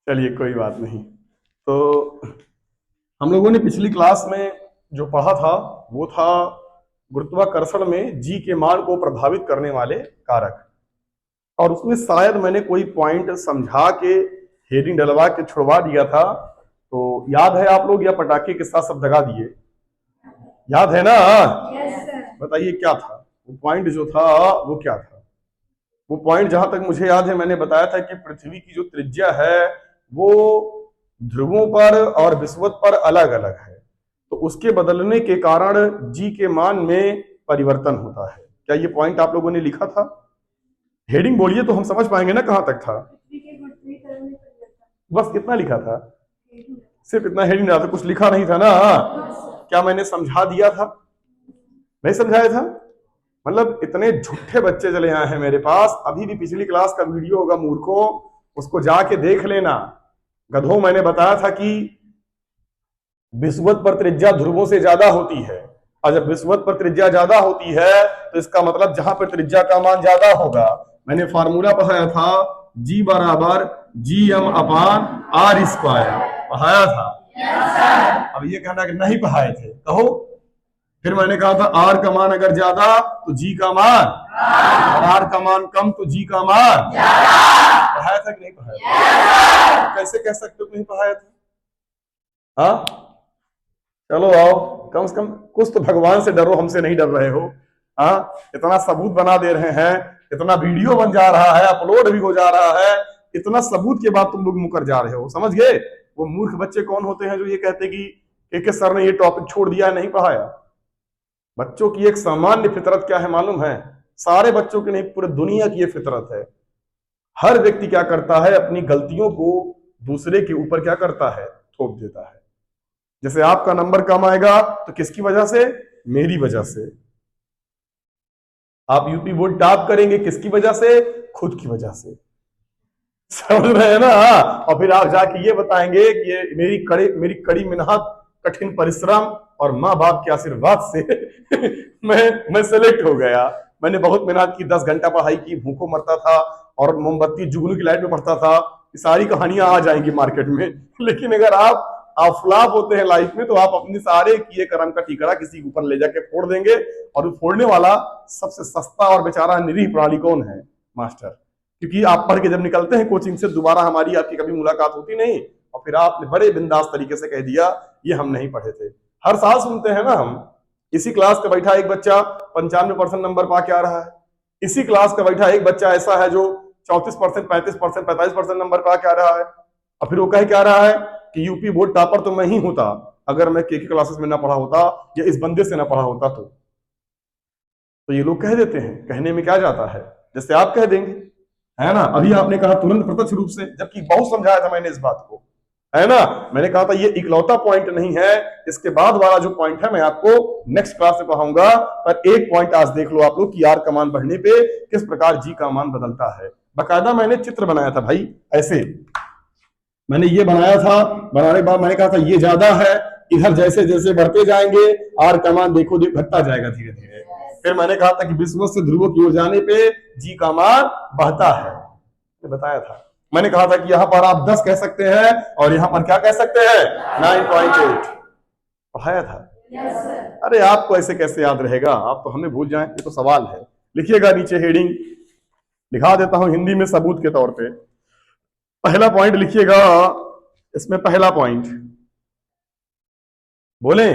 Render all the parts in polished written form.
चलिए कोई बात नहीं। तो हम लोगों ने पिछली क्लास में जो पढ़ा था वो था गुरुत्वाकर्षण में जी के मान को प्रभावित करने वाले कारक। और उसमें शायद मैंने कोई पॉइंट समझा के हेडिंग डलवा के छुड़वा दिया था। तो याद है आप लोग या पटाखे के साथ सब दगा दिए? याद है ना? बताइए क्या था वो पॉइंट जो था, वो क्या था वो पॉइंट? जहां तक मुझे याद है मैंने बताया था कि पृथ्वी की जो त्रिज्या है वो ध्रुवों पर और विषुवत पर अलग अलग है। तो उसके बदलने के कारण जी के मान में परिवर्तन होता है। क्या ये पॉइंट आप लोगों ने लिखा था? हेडिंग बोलिए तो हम समझ पाएंगे ना कहां तक था। बस कितना लिखा था? सिर्फ इतना हेडिंग डाला था, कुछ लिखा नहीं था ना? क्या मैंने समझा दिया था? नहीं समझाया था? मतलब इतने झूठे बच्चे चले आए हैं मेरे पास। अभी भी पिछली क्लास का वीडियो होगा मूर्खों, उसको जाके देख लेना। गधों, मैंने बताया था कि विषुवत पर त्रिज्या ध्रुवों से ज्यादा होती है, और जब विषुवत पर त्रिज्या ज्यादा होती है तो इसका मतलब जहां पर त्रिज्या का मान ज्यादा होगा, मैंने फार्मूला पढ़ाया था, जी बराबर G M upon R square पढ़ाया था। अब ये कहना कि नहीं पढ़ाए थे, कहो। फिर मैंने कहा था आर का मान अगर ज्यादा तो जी का मान, और आर का मान कम तो जी का मान। पढ़ाया था कि नहीं पढ़ाया? कैसे कह सकते हो नहीं पढ़ाया था? हाँ, चलो आओ, कम से कम कुछ तो भगवान से डरो, हमसे नहीं डर रहे हो। हाँ, इतना सबूत बना दे रहे हैं, इतना वीडियो बन जा रहा है, अपलोड भी हो जा रहा है, इतना सबूत के बाद तुम लोग मुकर जा रहे हो। समझ गए? वो मूर्ख बच्चे कौन होते हैं जो ये कहते कि के सर ने ये टॉपिक छोड़ दिया, नहीं पढ़ाया। बच्चों की एक सामान्य फितरत क्या है मालूम है? सारे बच्चों की नहीं, पूरे दुनिया की ये फितरत है। हर व्यक्ति क्या करता है, अपनी गलतियों को दूसरे के ऊपर क्या करता है, थोप देता है। जैसे आपका नंबर कम आएगा तो किसकी वजह से? मेरी वजह से। आप यूपी बोर्ड टॉप करेंगे किसकी वजह से? खुद की वजह से। समझ रहे हैं ना? और फिर आप जाके ये बताएंगे कि ये मेरी कड़ी मेहनत, कठिन परिश्रम और माँ बाप के आशीर्वाद से मैं सेलेक्ट हो गया। मैंने बहुत मेहनत की, 10 घंटा पढ़ाई की, भूखों मरता था और मोमबत्ती जुगनू की लाइट में पढ़ता था। ये सारी कहानियां आ जाएंगी मार्केट में। लेकिन अगर आप फ्लॉप होते हैं लाइफ में, तो आप अपने सारे किए कर्म का ठिकाना किसी के ऊपर ले जाके फोड़ देंगे। और वो फोड़ने वाला सबसे सस्ता और बेचारा निरीह प्राणी कौन है? मास्टर। क्योंकि आप पढ़ के जब निकलते हैं कोचिंग से, दोबारा हमारी आपकी कभी मुलाकात होती नहीं, और फिर आपने बड़े बिंदास तरीके से कह दिया ये हम नहीं पढ़े थे। हर साल सुनते हैं ना हम, इसी क्लास का बैठा एक बच्चा 95% नंबर पा के आ रहा है, इसी क्लास का बैठा एक बच्चा ऐसा है जो 34%, 35%, 45% नंबर पा के आ रहा है, और फिर वो कह के आ रहा है कि यूपी बोर्ड टॉपर तो मैं ही होता अगर मैं के क्लासेस में ना पढ़ा होता या इस बंदे से ना पढ़ा होता। तो ये लोग कह देते हैं, कहने में क्या जाता है, जैसे आप कह देंगे, है ना? अभी आपने कहा तुरंत प्रत्यक्ष रूप से, जबकि बहुत समझाया था मैंने इस बात को, है ना? मैंने कहा था ये इकलौता पॉइंट नहीं है, इसके बाद वाला जो पॉइंट है मैं आपको नेक्स्ट क्लास में पढ़ाऊंगा। पर एक पॉइंट आज देख लो आप लोग कि आर का मान बढ़ने पे किस प्रकार जी का मान बदलता है। बाकायदा मैंने चित्र बनाया था भाई, ऐसे मैंने ये बनाया था। बनाने के बाद मैंने कहा था ये ज्यादा है, इधर जैसे जैसे बढ़ते जाएंगे आर का मान देखो घटता जाएगा धीरे धीरे। फिर मैंने कहा था कि विषुवत से ध्रुवों की ओर जाने पे जी का मान बढ़ता है, बताया था। मैंने कहा था कि यहां पर आप 10 कह सकते हैं और यहां पर क्या कह सकते हैं, 9.8। पढ़ाया था। अरे आपको ऐसे कैसे याद रहेगा, आप तो हमें भूल जाएं, ये तो सवाल है। लिखिएगा नीचे हेडिंग लिखा देता हूं हिंदी में सबूत के तौर पे। पहला पॉइंट लिखिएगा, इसमें पहला पॉइंट बोले,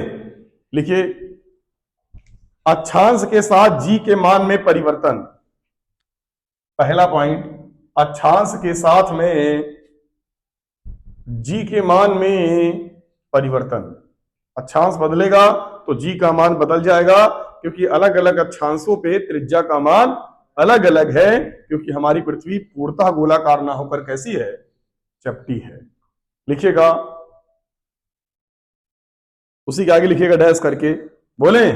लिखिए अक्षांश के साथ जी के मान में परिवर्तन। पहला पॉइंट, अक्षांश के साथ में जी के मान में परिवर्तन। अक्षांश बदलेगा तो जी का मान बदल जाएगा, क्योंकि अलग अलग अक्षांशों पे त्रिज्या का मान अलग अलग है, क्योंकि हमारी पृथ्वी पूर्णतः गोलाकार ना होकर कैसी है, चपटी है। लिखिएगा, उसी के आगे लिखिएगा डैश करके, बोले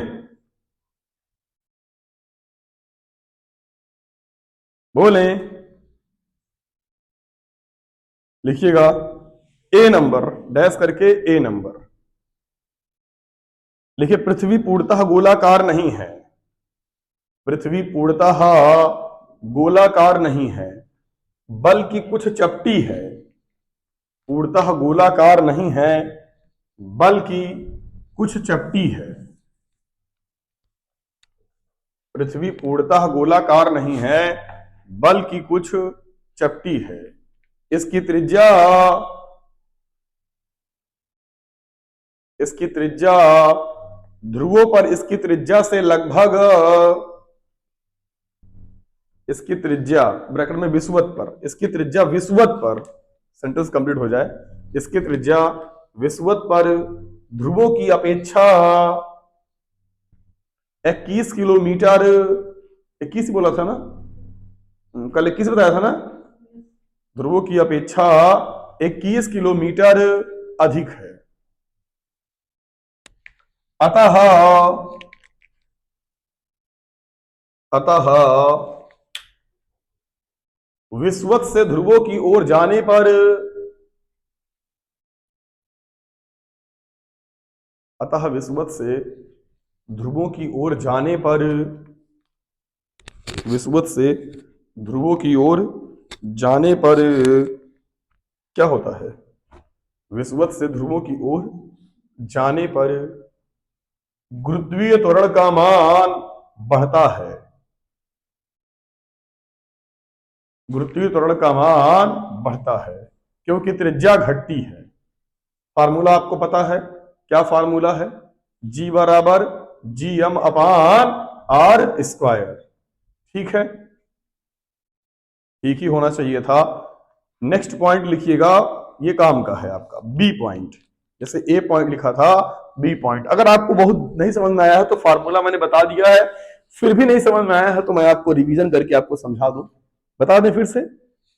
बोले लिखिएगा ए नंबर, डैश करके ए नंबर लिखिए। पृथ्वी पूर्णतः गोलाकार नहीं है, पृथ्वी पूर्णतः गोलाकार नहीं है, बल्कि कुछ चपटी है। पूर्णतः गोलाकार नहीं है बल्कि कुछ चपटी है। पृथ्वी पूर्णतः गोलाकार नहीं है बल्कि कुछ चपटी है। इसकी त्रिज्या ध्रुवों पर इसकी त्रिज्या से लगभग, इसकी त्रिज्या ब्रैकेट में विषुवत पर, इसकी त्रिज्या विषुवत पर, सेंटेंस कंप्लीट हो जाए, इसकी त्रिज्या विषुवत पर ध्रुवों की अपेक्षा 21 किलोमीटर, 21 बोला था ना, कल 21 बताया था ना, ध्रुवों की अपेक्षा 21 किलोमीटर अधिक है। अतः विषुवत से ध्रुवों की ओर जाने पर, अतः विषुवत से ध्रुवों की ओर जाने पर, विषुवत से ध्रुवों की ओर जाने पर क्या होता है? विषुवत से ध्रुवों की ओर जाने पर गुरुत्वीय त्वरण का मान बढ़ता है। गुरुत्वीय त्वरण का मान बढ़ता है क्योंकि त्रिज्या घटती है। फार्मूला आपको पता है, क्या फार्मूला है? G बराबर GM अपान R स्क्वायर। ठीक है, ठीक ही होना चाहिए था। नेक्स्ट पॉइंट लिखिएगा, ये काम का है आपका बी पॉइंट। जैसे ए पॉइंट लिखा था, बी पॉइंट। अगर आपको बहुत नहीं समझ में आया है तो फार्मूला मैंने बता दिया है, फिर भी नहीं समझ में आया है तो मैं आपको रिवीजन करके आपको समझा दूं। बता दें फिर से,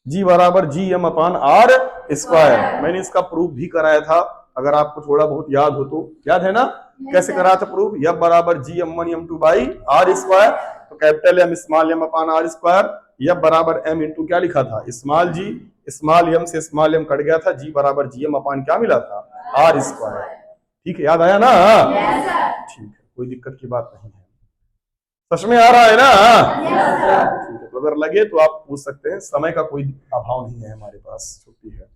G बराबर GM अपान R स्क्वायर। मैंने इसका प्रूफ भी कराया था, अगर आपको थोड़ा बहुत याद हो तो। याद है ना कैसे कराया था प्रूफ? F बराबर GM1 M2 by R square, तो कैपिटल M स्मॉल m अपान R स्क्वायर। F बराबर M इंटू क्या लिखा था? स्मॉल g, स्मॉल m से स्मॉल m कट गया था, G बराबर GM अपान क्या मिला था? R square. ठीक है, याद आया ना? ठीक है, कोई दिक्कत की बात नहीं है, समझ में आ रहा है ना? ठीक है, तो अगर लगे तो आप पूछ सकते हैं, समय का कोई अभाव नहीं है हमारे पास, छुट्टी है।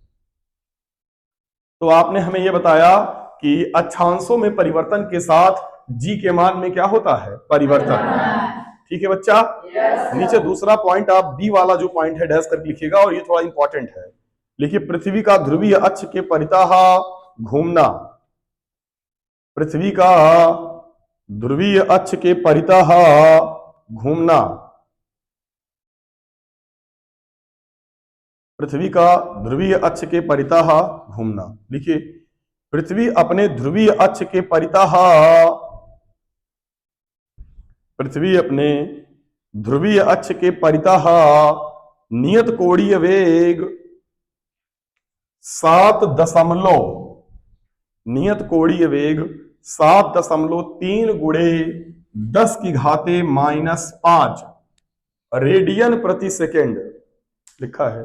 तो आपने हमें यह बताया कि अक्षांशों में परिवर्तन के साथ जी के मान में क्या होता है? परिवर्तन। ठीक है बच्चा? नीचे दूसरा पॉइंट आप बी वाला जो पॉइंट है डैश करके लिखिएगा, और ये थोड़ा इंपॉर्टेंट है। लिखिए, पृथ्वी का ध्रुवीय अक्ष के परितः घूमना। पृथ्वी का ध्रुवीय अक्ष के परितः घूमना। पृथ्वी का ध्रुवीय अक्ष के परितः घूमना। लिखिए, पृथ्वी अपने ध्रुवीय अक्ष के परितः, पृथ्वी अपने ध्रुवीय अक्ष के परितः नियत कोणीय वेग 7.3 गुणे 10 की घाते -5 रेडियन प्रति सेकेंड लिखा है।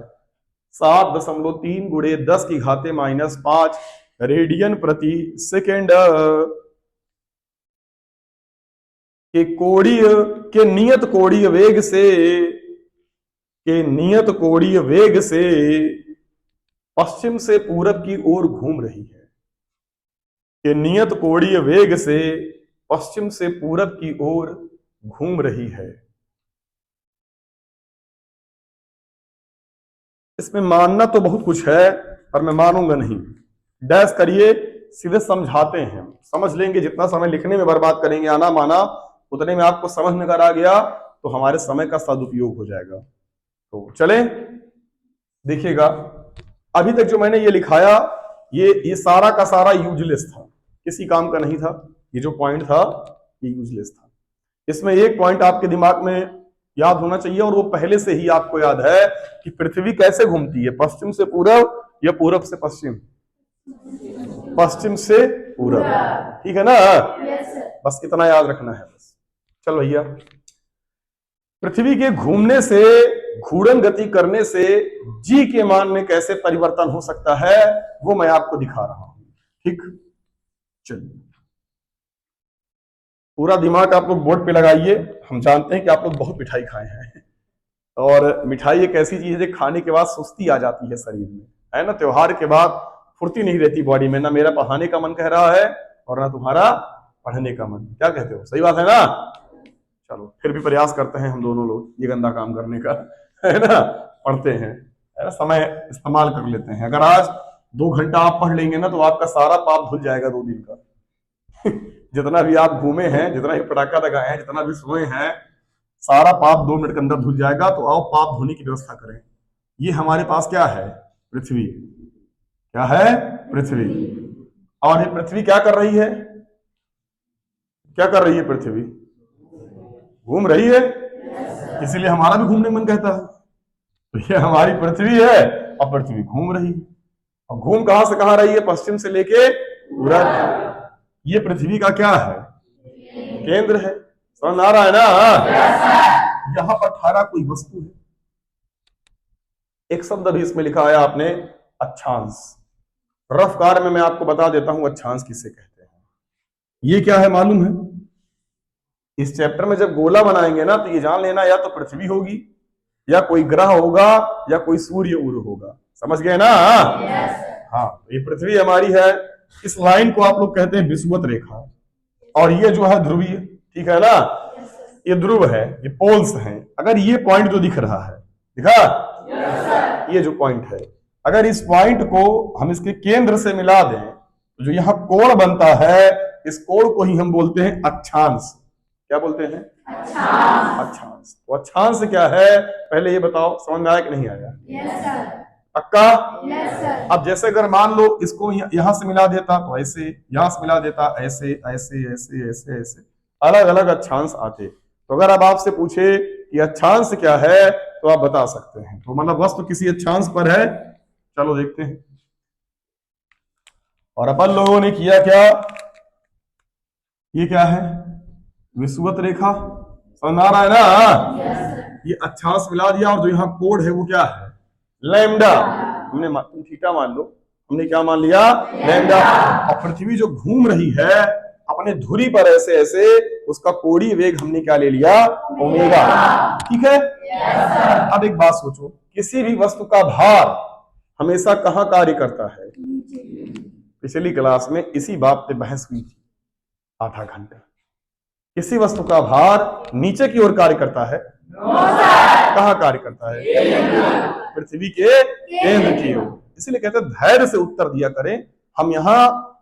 7.3 गुणे 10 की घाते -5 रेडियन प्रति सेकेंड के नियत कोणीय वेग से पश्चिम से पूरब की ओर घूम रही है। के नियत कोणीय वेग से पश्चिम से पूरब की ओर घूम रही है। इसमें मानना तो बहुत कुछ है पर मैं मानूंगा नहीं। डैश करिए, सीधे समझाते हैं, समझ लेंगे। जितना समय लिखने में बर्बाद करेंगे आना माना, उतने में आपको समझ में अगर आ गया तो हमारे समय का सदुपयोग हो जाएगा। तो चले देखिएगा, अभी तक जो मैंने ये लिखाया ये सारा का सारा यूजलेस था, किसी काम का नहीं था। ये जो पॉइंट था ये यूजलेस था। इसमें एक पॉइंट आपके दिमाग में याद होना चाहिए, और वो पहले से ही आपको याद है कि पृथ्वी कैसे घूमती है, पश्चिम से पूरब या पूरब से पश्चिम? पश्चिम से पूरब। ठीक है ना? बस इतना याद रखना है बस। चलो भैया, पृथ्वी के घूमने से, घूर्णन गति करने से जी के मान में कैसे परिवर्तन हो सकता है वो मैं आपको दिखा रहा हूं। ठीक, चलिए पूरा दिमाग आप लोग बोर्ड पे लगाइए। हम जानते हैं कि आप लोग बहुत मिठाई खाए हैं, और मिठाई एक ऐसी चीज है जो खाने के बाद सुस्ती आ जाती है शरीर में, है ना। त्योहार के बाद फुर्ती नहीं रहती बॉडी में, ना मेरा पढ़ाने का मन कह रहा है और ना तुम्हारा पढ़ने का मन। क्या कहते हो, सही बात है ना। चलो फिर भी प्रयास करते हैं हम दोनों लोग ये गंदा काम करने का, है ना। पढ़ते हैं, है ना, समय इस्तेमाल कर लेते हैं। अगर आज 2 घंटा आप पढ़ लेंगे ना तो आपका सारा पाप धुल जाएगा 2 दिन का। जितना भी आप घूमे हैं, जितना भी पटाखा लगाए हैं, जितना भी सोए हैं, सारा पाप 2 मिनट के अंदर धुल जाएगा। तो आओ पाप धोने की व्यवस्था करें। ये हमारे पास क्या है, पृथ्वी। क्या है, पृथ्वी। और ये पृथ्वी क्या कर रही है, क्या कर रही है पृथ्वी, घूम रही है। इसीलिए हमारा भी घूमने मन कहता है। तो ये हमारी पृथ्वी है और पृथ्वी घूम रही है। और घूम कहां से कहां रही है, पश्चिम से लेके पूरा। ये पृथ्वी का क्या है, केंद्र है। समझ आ रहा है ना। यहां पर ठहरा कोई वस्तु है। एक शब्द अभी इसमें लिखा है आपने, अक्षांश। रफ कार में मैं आपको बता देता हूं अक्षांश किसे कहते हैं। ये क्या है मालूम है, इस चैप्टर में जब गोला बनाएंगे ना तो ये जान लेना, या तो पृथ्वी होगी, या कोई ग्रह होगा, या कोई सूर्य उर होगा। समझ गए ना। हाँ, ये पृथ्वी हमारी है। इस लाइन को आप लोग कहते हैं विषुवत रेखा। और ये जो है ध्रुवीय, ठीक है ना। ये ध्रुव है, ये पोल्स हैं। अगर ये पॉइंट जो दिख रहा है, दिखा, ये जो पॉइंट है, अगर इस पॉइंट को हम इसके केंद्र से मिला दें तो जो यहाँ कोण बनता है, इस कोण को ही हम बोलते हैं अक्षांश। क्या बोलते हैं, अक्षांश। तो अक्षांश क्या है पहले ये बताओ, समझ में आया कि नहीं आया। पक्का। अब जैसे अगर मान लो इसको यहां से मिला देता तो ऐसे, यहां से मिला देता ऐसे ऐसे ऐसे ऐसे ऐसे, अलग अलग अक्षांश आते। तो अगर अब आपसे पूछे कि अक्षांश क्या है तो आप बता सकते हैं। तो मतलब वस्तु किसी अक्षांश पर है। चलो देखते हैं। और अपन लोगों ने किया क्या, ये क्या है, विषुवत रेखा। समझ आ रहा है ना। ये अक्षांश मिला दिया और जो यहाँ कोण है वो क्या है, लैम्डा। हमने तुम थीटा मान लो, हमने क्या मान लिया, लैम्डा। और पृथ्वी जो घूम रही है अपने धुरी पर ऐसे ऐसे, उसका कोणीय वेग हमने क्या ले लिया, ओमेगा। ठीक है। अब एक बात सोचो, किसी भी वस्तु का भार हमेशा कहां कार्य करता है। पिछली क्लास में इसी बात पे बहस हुई थी आधा घंटा। किसी वस्तु का भार नीचे की ओर कार्य करता है, कहां कार्य करता है, पृथ्वी के केंद्र की ओर। इसीलिए कहते हैं धैर्य से उत्तर दिया करें। हम यहाँ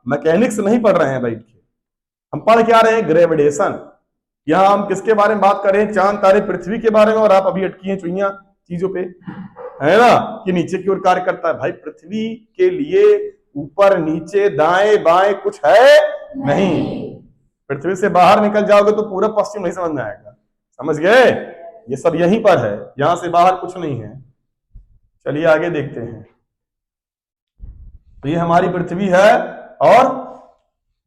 मैकेनिक्स नहीं पढ़ रहे हैं बैठ के, हम पढ़ क्या रहे हैं, ग्रेविटेशन। यहाँ हम किसके बारे में बात करें, चांद तारे पृथ्वी के बारे में। और आप अभी अटकी हैं चुईया चीजों पे, है ना, कि नीचे की ओर कार्य करता है। भाई पृथ्वी के लिए ऊपर नीचे दाएं बाएं कुछ है नहीं। पृथ्वी से बाहर निकल जाओगे तो पूरा पश्चिम नहीं समझ में आएगा। समझ गए, ये सब यहीं पर है, यहां से बाहर कुछ नहीं है। चलिए आगे देखते हैं। तो ये हमारी पृथ्वी है और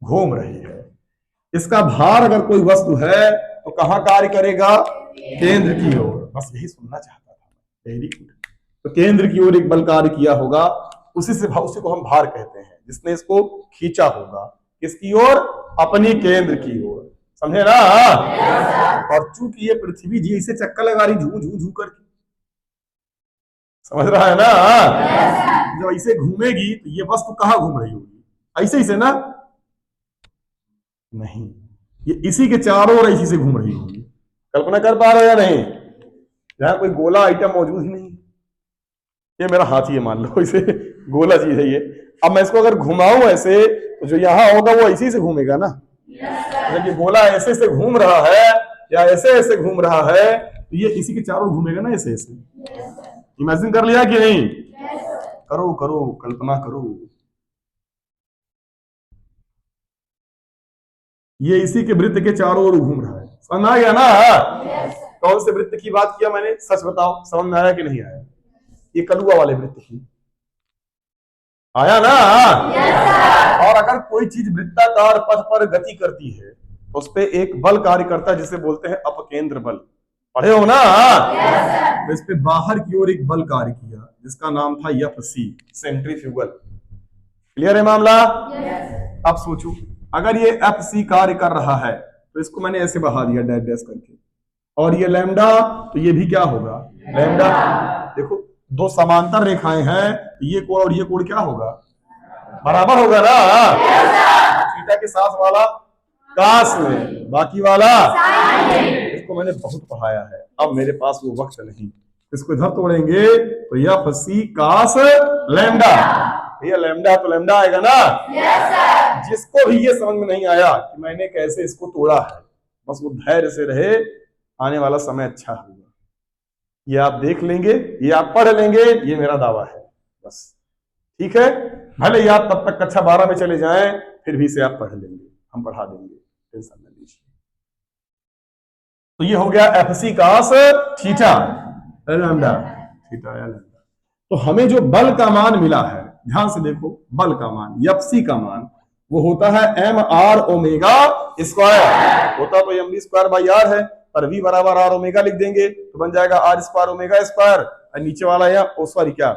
घूम रही है। इसका भार अगर कोई वस्तु है तो कहां कार्य करेगा, केंद्र की ओर। बस यही सुनना चाहता था। Very good. तो केंद्र की ओर एक बल कार्य किया होगा, उसी को हम भार कहते हैं, जिसने इसको खींचा होगा। किसकी ओर, अपनी केंद्र की ओर। समझे ना। और चूंकि ये पृथ्वी जी इसे चक्कर लगा रही झू झू झू करके, समझ रहा है ना। जब इसे घूमेगी तो ये वस्तु कहां घूम रही होगी, ऐसे से ना, नहीं, ये इसी के चारों ओर इसी से घूम रही होगी। कल्पना कर पा रहे हो या नहीं। यहां कोई गोला आइटम मौजूद ही नहीं। ये मेरा हाथी है मान लो, इसे गोला चीज है ये। अब मैं इसको अगर घुमाऊं ऐसे तो जो यहां होगा वो इसी से घूमेगा ना। जब ये गोला ऐसे से घूम रहा है या ऐसे ऐसे घूम रहा है तो ये इसी के चारों घूमेगा ना, ऐसे ऐसे। इमेजिन कर लिया कि नहीं। करो करो, कल्पना करो। ये इसी के वृत्त के चारों ओर घूम रहा है। समझ आ गया ना। कौन से वृत्त की बात किया मैंने, सच बताओ, समझ में आया कि नहीं आया। ये कलुआ वाले वृत्त की आया ना। और अगर कोई चीज वृत्ताकार पथ पर गति करती है तो उस पर एक बल कार्य करता है जिसे बोलते हैं अपकेंद्र बल। पढ़े हो ना। तो इस पे बाहर की ओर एक बल कार्य किया जिसका नाम था FC, सेंट्रीफ्यूगल। क्लियर है मामला। अब सोचो, अगर ये FC कार्य कर रहा है तो इसको मैंने ऐसे बहा दिया डैश डैश करके, और ये लैम्डा, तो ये भी क्या होगा, लैम्डा। देखो दो समांतर रेखाएं हैं, ये कोण और ये कोण क्या होगा, बराबर होगा ना। थीटा के साथ वाला कास में, बाकी वाला, इसको मैंने बहुत पढ़ाया है, अब मेरे पास वो वक्त नहीं। इसको इधर तोड़ेंगे तो यह सी कास लैम्डा, ये लैम्डा तो लैम्डा आएगा ना। जिसको भी ये समझ में नहीं आया कि मैंने कैसे इसको तोड़ा है, बस वो धैर्य से रहे, आने वाला समय अच्छा होगा। ये आप देख लेंगे, ये आप पढ़ लेंगे, ये मेरा दावा है बस। ठीक है, भले ही आप तब तक कक्षा 12 में चले जाएं, फिर भी से आप पढ़ लेंगे, हम पढ़ा देंगे, टेंशन न लीजिए। तो ये हो गया F C cos theta lambda, theta या लैम्डा। तो हमें जो बल का मान मिला है, ध्यान से देखो, बल का मान, एफ सी का मान वो होता है एम आर ओमेगा स्क्वायर, होता तो M B square by R है, पर v बराबर आर ओमेगा लिख देंगे तो बन जाएगा आर स्क्वायर ओमेगा स्क्वायर, और नीचे वाला या सॉरी क्या,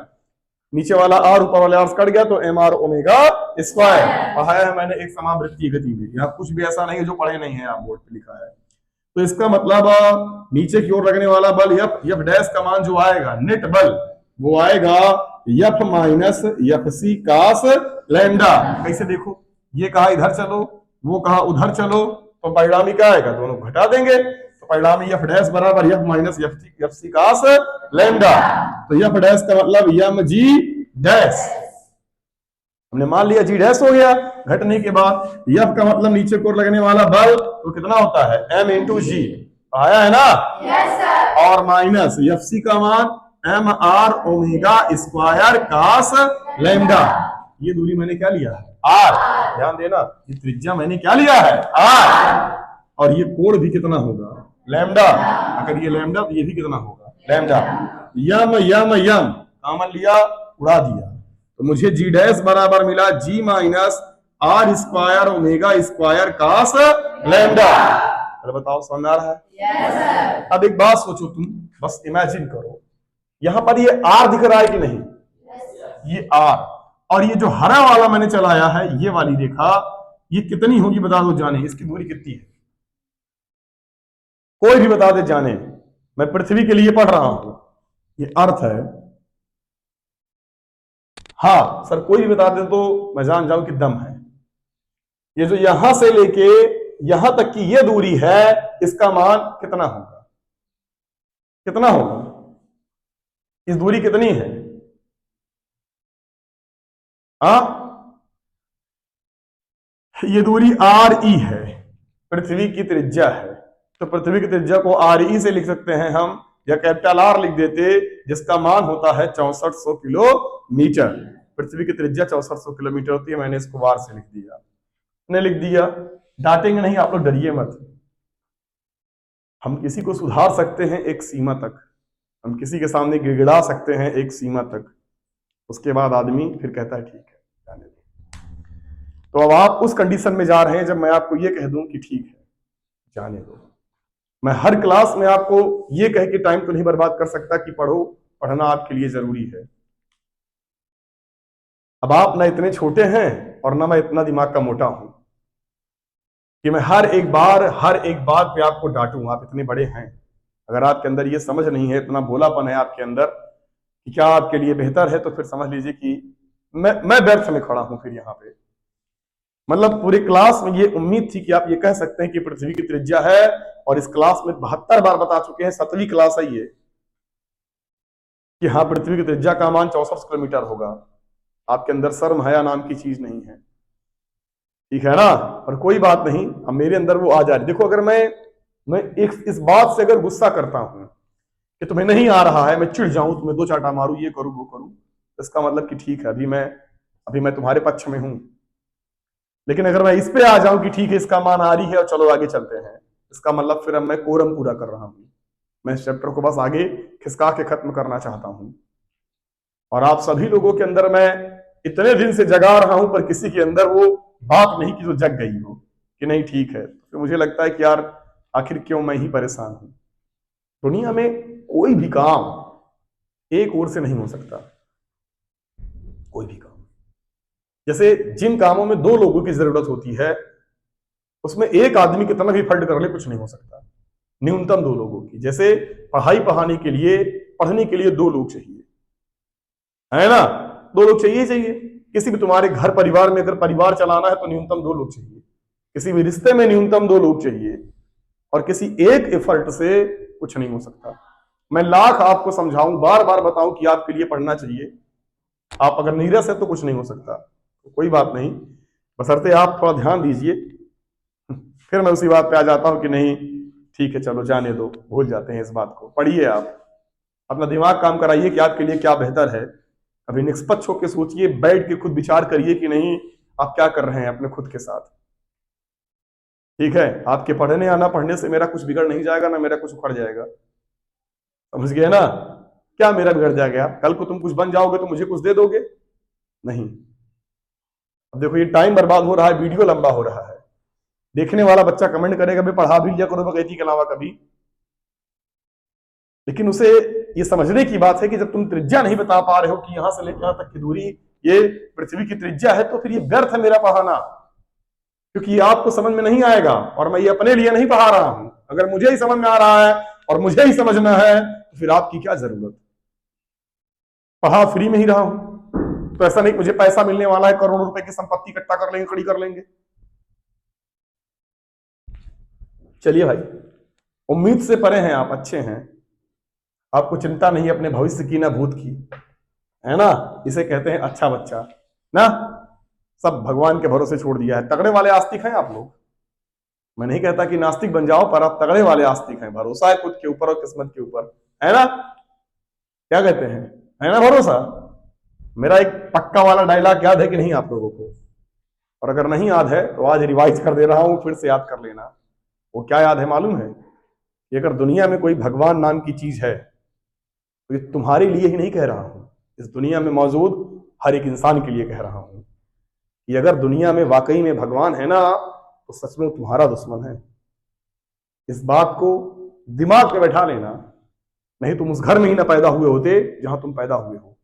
नीचे वाला आर ऊपर वाले आर कट गया तो एम आर ओमेगा स्क्वायर। पढ़ाया है मैंने एक समावृत्तीय गति में, यहाँ कुछ भी ऐसा नहीं है जो पढ़े नहीं है, आप बोर्ड पे लिखा है। तो इसका मतलब नीचे की ओर लगने वाला बल एफ डैश का मान जो आएगा, नेट बल, वो आएगा एफ माइनस एफ सी कास लैम्डा। कैसे देखो, ये कहा इधर चलो, वो कहा उधर चलो, तो परिणामी क्या आएगा, दोनों घटा देंगे, तो परिणामी एफ डैश बराबर एफ माइनस एफ सी कास लैम्डा। तो एफ डैश का मतलब एम जी डैश, हमने मान लिया जी डैश हो गया घटने के बाद। एफ का मतलब नीचे की ओर लगने वाला बल तो कितना होता है, एम इंटू जी, आया है ना। Yes sir. और माइनस एफ सी का मान M R omega square cos lambda. ये दूरी मैंने क्या लिया है, आर, ध्यान देना, ये त्रिज्या मैंने क्या लिया है, आर, और ये कोण भी कितना होगा, लैम्डा। अगर ये लैम्डा तो ये भी कितना होगा, लैम्डा। यम यम यम कॉमन लिया, उड़ा दिया, तो मुझे जी डैश बराबर मिला G minus R square omega square cos lambda. अरे बताओ समझ आ रहा है? yes, अब एक बात सोचो तुम, बस इमेजिन करो, यहां पर ये आर दिख रहा है कि नहीं, yes, ये आर, और ये जो हरा वाला मैंने चलाया है, ये वाली रेखा, ये कितनी होगी बता दो जाने, इसकी दूरी कितनी है, कोई भी बता दे जाने। मैं पृथ्वी के लिए पढ़ रहा हूं, ये अर्थ है। हाँ सर, कोई भी बता दे तो मैं जान जाऊं कि दम है। ये जो यहां से लेके यहां तक की ये दूरी है, इसका मान कितना होगा, कितना होगा, इस दूरी कितनी है, ये दूरी आर ई है, पृथ्वी की त्रिज्या है, तो पृथ्वी की त्रिज्या को आर ई से लिख सकते हैं हम, या कैपिटल आर लिख देते, जिसका मान होता है 6400 किलोमीटर। पृथ्वी की त्रिज्या 6400 किलोमीटर होती है, मैंने इसको वार से लिख दिया, ने लिख दिया, डांटेंगे नहीं, आप लोग डरिए मत। हम किसी को सुधार सकते हैं एक सीमा तक, हम किसी के सामने गिड़गिड़ा सकते हैं एक सीमा तक, उसके बाद आदमी फिर कहता है ठीक है जाने दो। तो अब आप उस कंडीशन में जा रहे हैं जब मैं आपको ये कह दूं कि ठीक है जाने दो। मैं हर क्लास में आपको ये कह के टाइम तो नहीं बर्बाद कर सकता कि पढ़ो, पढ़ना आपके लिए जरूरी है। अब आप ना इतने छोटे हैं और ना मैं इतना दिमाग का मोटा हूं कि मैं हर एक बात पे आपको डांटूं। आप इतने बड़े हैं, अगर आपके अंदर ये समझ नहीं है, इतना भोलापन है आपके अंदर कि क्या आपके लिए बेहतर है, तो फिर समझ लीजिए कि मैं व्यर्थ में खड़ा हूं फिर यहाँ पे। मतलब पूरी क्लास में ये उम्मीद थी कि आप ये कह सकते हैं कि पृथ्वी की त्रिज्या है, और इस क्लास में 72 बार बता चुके हैं, 7वीं क्लास है ये, कि हाँ पृथ्वी की त्रिज्या का मान 64 किलोमीटर होगा। आपके अंदर शर्म हया नाम की चीज नहीं है, ठीक है ना। पर कोई बात नहीं, अब मेरे अंदर वो आ जा रही। देखो, अगर मैं एक इस बात से अगर गुस्सा करता हूं कि तुम्हें नहीं आ रहा है, मैं चिढ़ जाऊं, तुम्हें 2 चाटा मारूं, ये करूं वो करूं, इसका मतलब कि ठीक है अभी मैं तुम्हारे पक्ष में हूं। लेकिन अगर मैं इस पे आ जाऊं कि ठीक है इसका मान आ रही है और चलो आगे चलते हैं, इसका मतलब फिर अब मैं कोरम पूरा कर रहा हूं, मैं इस चैप्टर को बस आगे खिसका के खत्म करना चाहता हूं। और आप सभी लोगों के अंदर मैं इतने दिन से जगा रहा हूं, पर किसी के अंदर वो बात नहीं कि जो जग गई हो कि नहीं ठीक है। तो मुझे लगता है कि यार आखिर क्यों मैं ही परेशान हूं। दुनिया में कोई भी काम एक ओर से नहीं हो सकता, कोई भी काम। जैसे जिन कामों में 2 लोगों की जरूरत होती है, उसमें एक आदमी कितना भी फंड कर ले कुछ नहीं हो सकता, न्यूनतम 2 लोगों की। जैसे पढ़ाई पढ़ने के लिए 2 लोग चाहिए, है ना? 2 लोग चाहिए चाहिए। किसी भी तुम्हारे घर परिवार में अगर परिवार चलाना है तो न्यूनतम 2 लोग चाहिए। किसी भी रिश्ते में न्यूनतम 2 लोग चाहिए, और किसी एक एफर्ट से कुछ नहीं हो सकता। मैं लाख आपको समझाऊं, बार बार बताऊं कि आपके लिए पढ़ना चाहिए, आप अगर नीरस है तो कुछ नहीं हो सकता। तो कोई बात नहीं, बशर्ते आप थोड़ा ध्यान दीजिए। फिर मैं उसी बात पे आ जाता हूं कि नहीं ठीक है चलो जाने दो, भूल जाते हैं इस बात को। पढ़िए, आप अपना दिमाग काम कराइए कि आपके लिए क्या बेहतर है। अभी निष्पक्ष होकर सोचिए, बैठ के खुद विचार करिए कि नहीं आप क्या कर रहे हैं अपने खुद के साथ। ठीक है, आपके पढ़ने या ना पढ़ने से मेरा कुछ बिगड़ नहीं जाएगा, ना मेरा कुछ उखड़ जाएगा। समझ गए ना? क्या मेरा बिगड़ जाएगा? कल को तुम कुछ बन जाओगे तो मुझे कुछ दे दोगे? नहीं। अब देखो ये टाइम बर्बाद हो रहा है, वीडियो लंबा हो रहा है, देखने वाला बच्चा कमेंट करेगा भाई पढ़ा भी लिया करो बगैती के अलावा कभी। लेकिन उसे ये समझने की बात है कि जब तुम त्रिज्या नहीं बता पा रहे हो कि यहां से लेकर यहां तक की दूरी ये पृथ्वी की त्रिज्या है, तो फिर ये व्यर्थ है मेरा पढ़ाना, क्योंकि ये आपको समझ में नहीं आएगा। और मैं ये अपने लिए नहीं पढ़ा रहा हूं। अगर मुझे ही समझ में आ रहा है और मुझे ही समझना है तो फिर आपकी क्या जरूरत? पढ़ा फ्री में ही रहा हूं, तो ऐसा नहीं मुझे पैसा मिलने वाला है, करोड़ों रुपए की संपत्ति इकट्ठा कर लेंगे, खड़ी कर लेंगे। चलिए भाई, उम्मीद से परे हैं आप, अच्छे हैं, आपको चिंता नहीं अपने भविष्य की ना भूत की, है ना? इसे कहते हैं अच्छा बच्चा ना। सब भगवान के भरोसे छोड़ दिया है। तगड़े वाले आस्तिक हैं आप लोग। मैं नहीं कहता कि नास्तिक बन जाओ, पर आप तगड़े वाले आस्तिक हैं। भरोसा है खुद के ऊपर और किस्मत के ऊपर, है ना? क्या कहते हैं, है ना भरोसा? मेरा एक पक्का वाला डायलॉग याद है कि नहीं आप लोगों को? और अगर नहीं याद है तो आज रिवाइज कर दे रहा हूं, फिर से याद कर लेना। वो क्या याद है मालूम है? कि अगर दुनिया में कोई भगवान नाम की चीज है तो ये तुम्हारे लिए ही नहीं कह रहा हूं, इस दुनिया में मौजूद हर एक इंसान के लिए कह रहा हूं कि अगर दुनिया में वाकई में भगवान है ना तो सच में तुम्हारा दुश्मन है। इस बात को दिमाग में बैठा लेना, नहीं तुम उस घर में ही ना पैदा हुए होते जहां तुम पैदा हुए हो।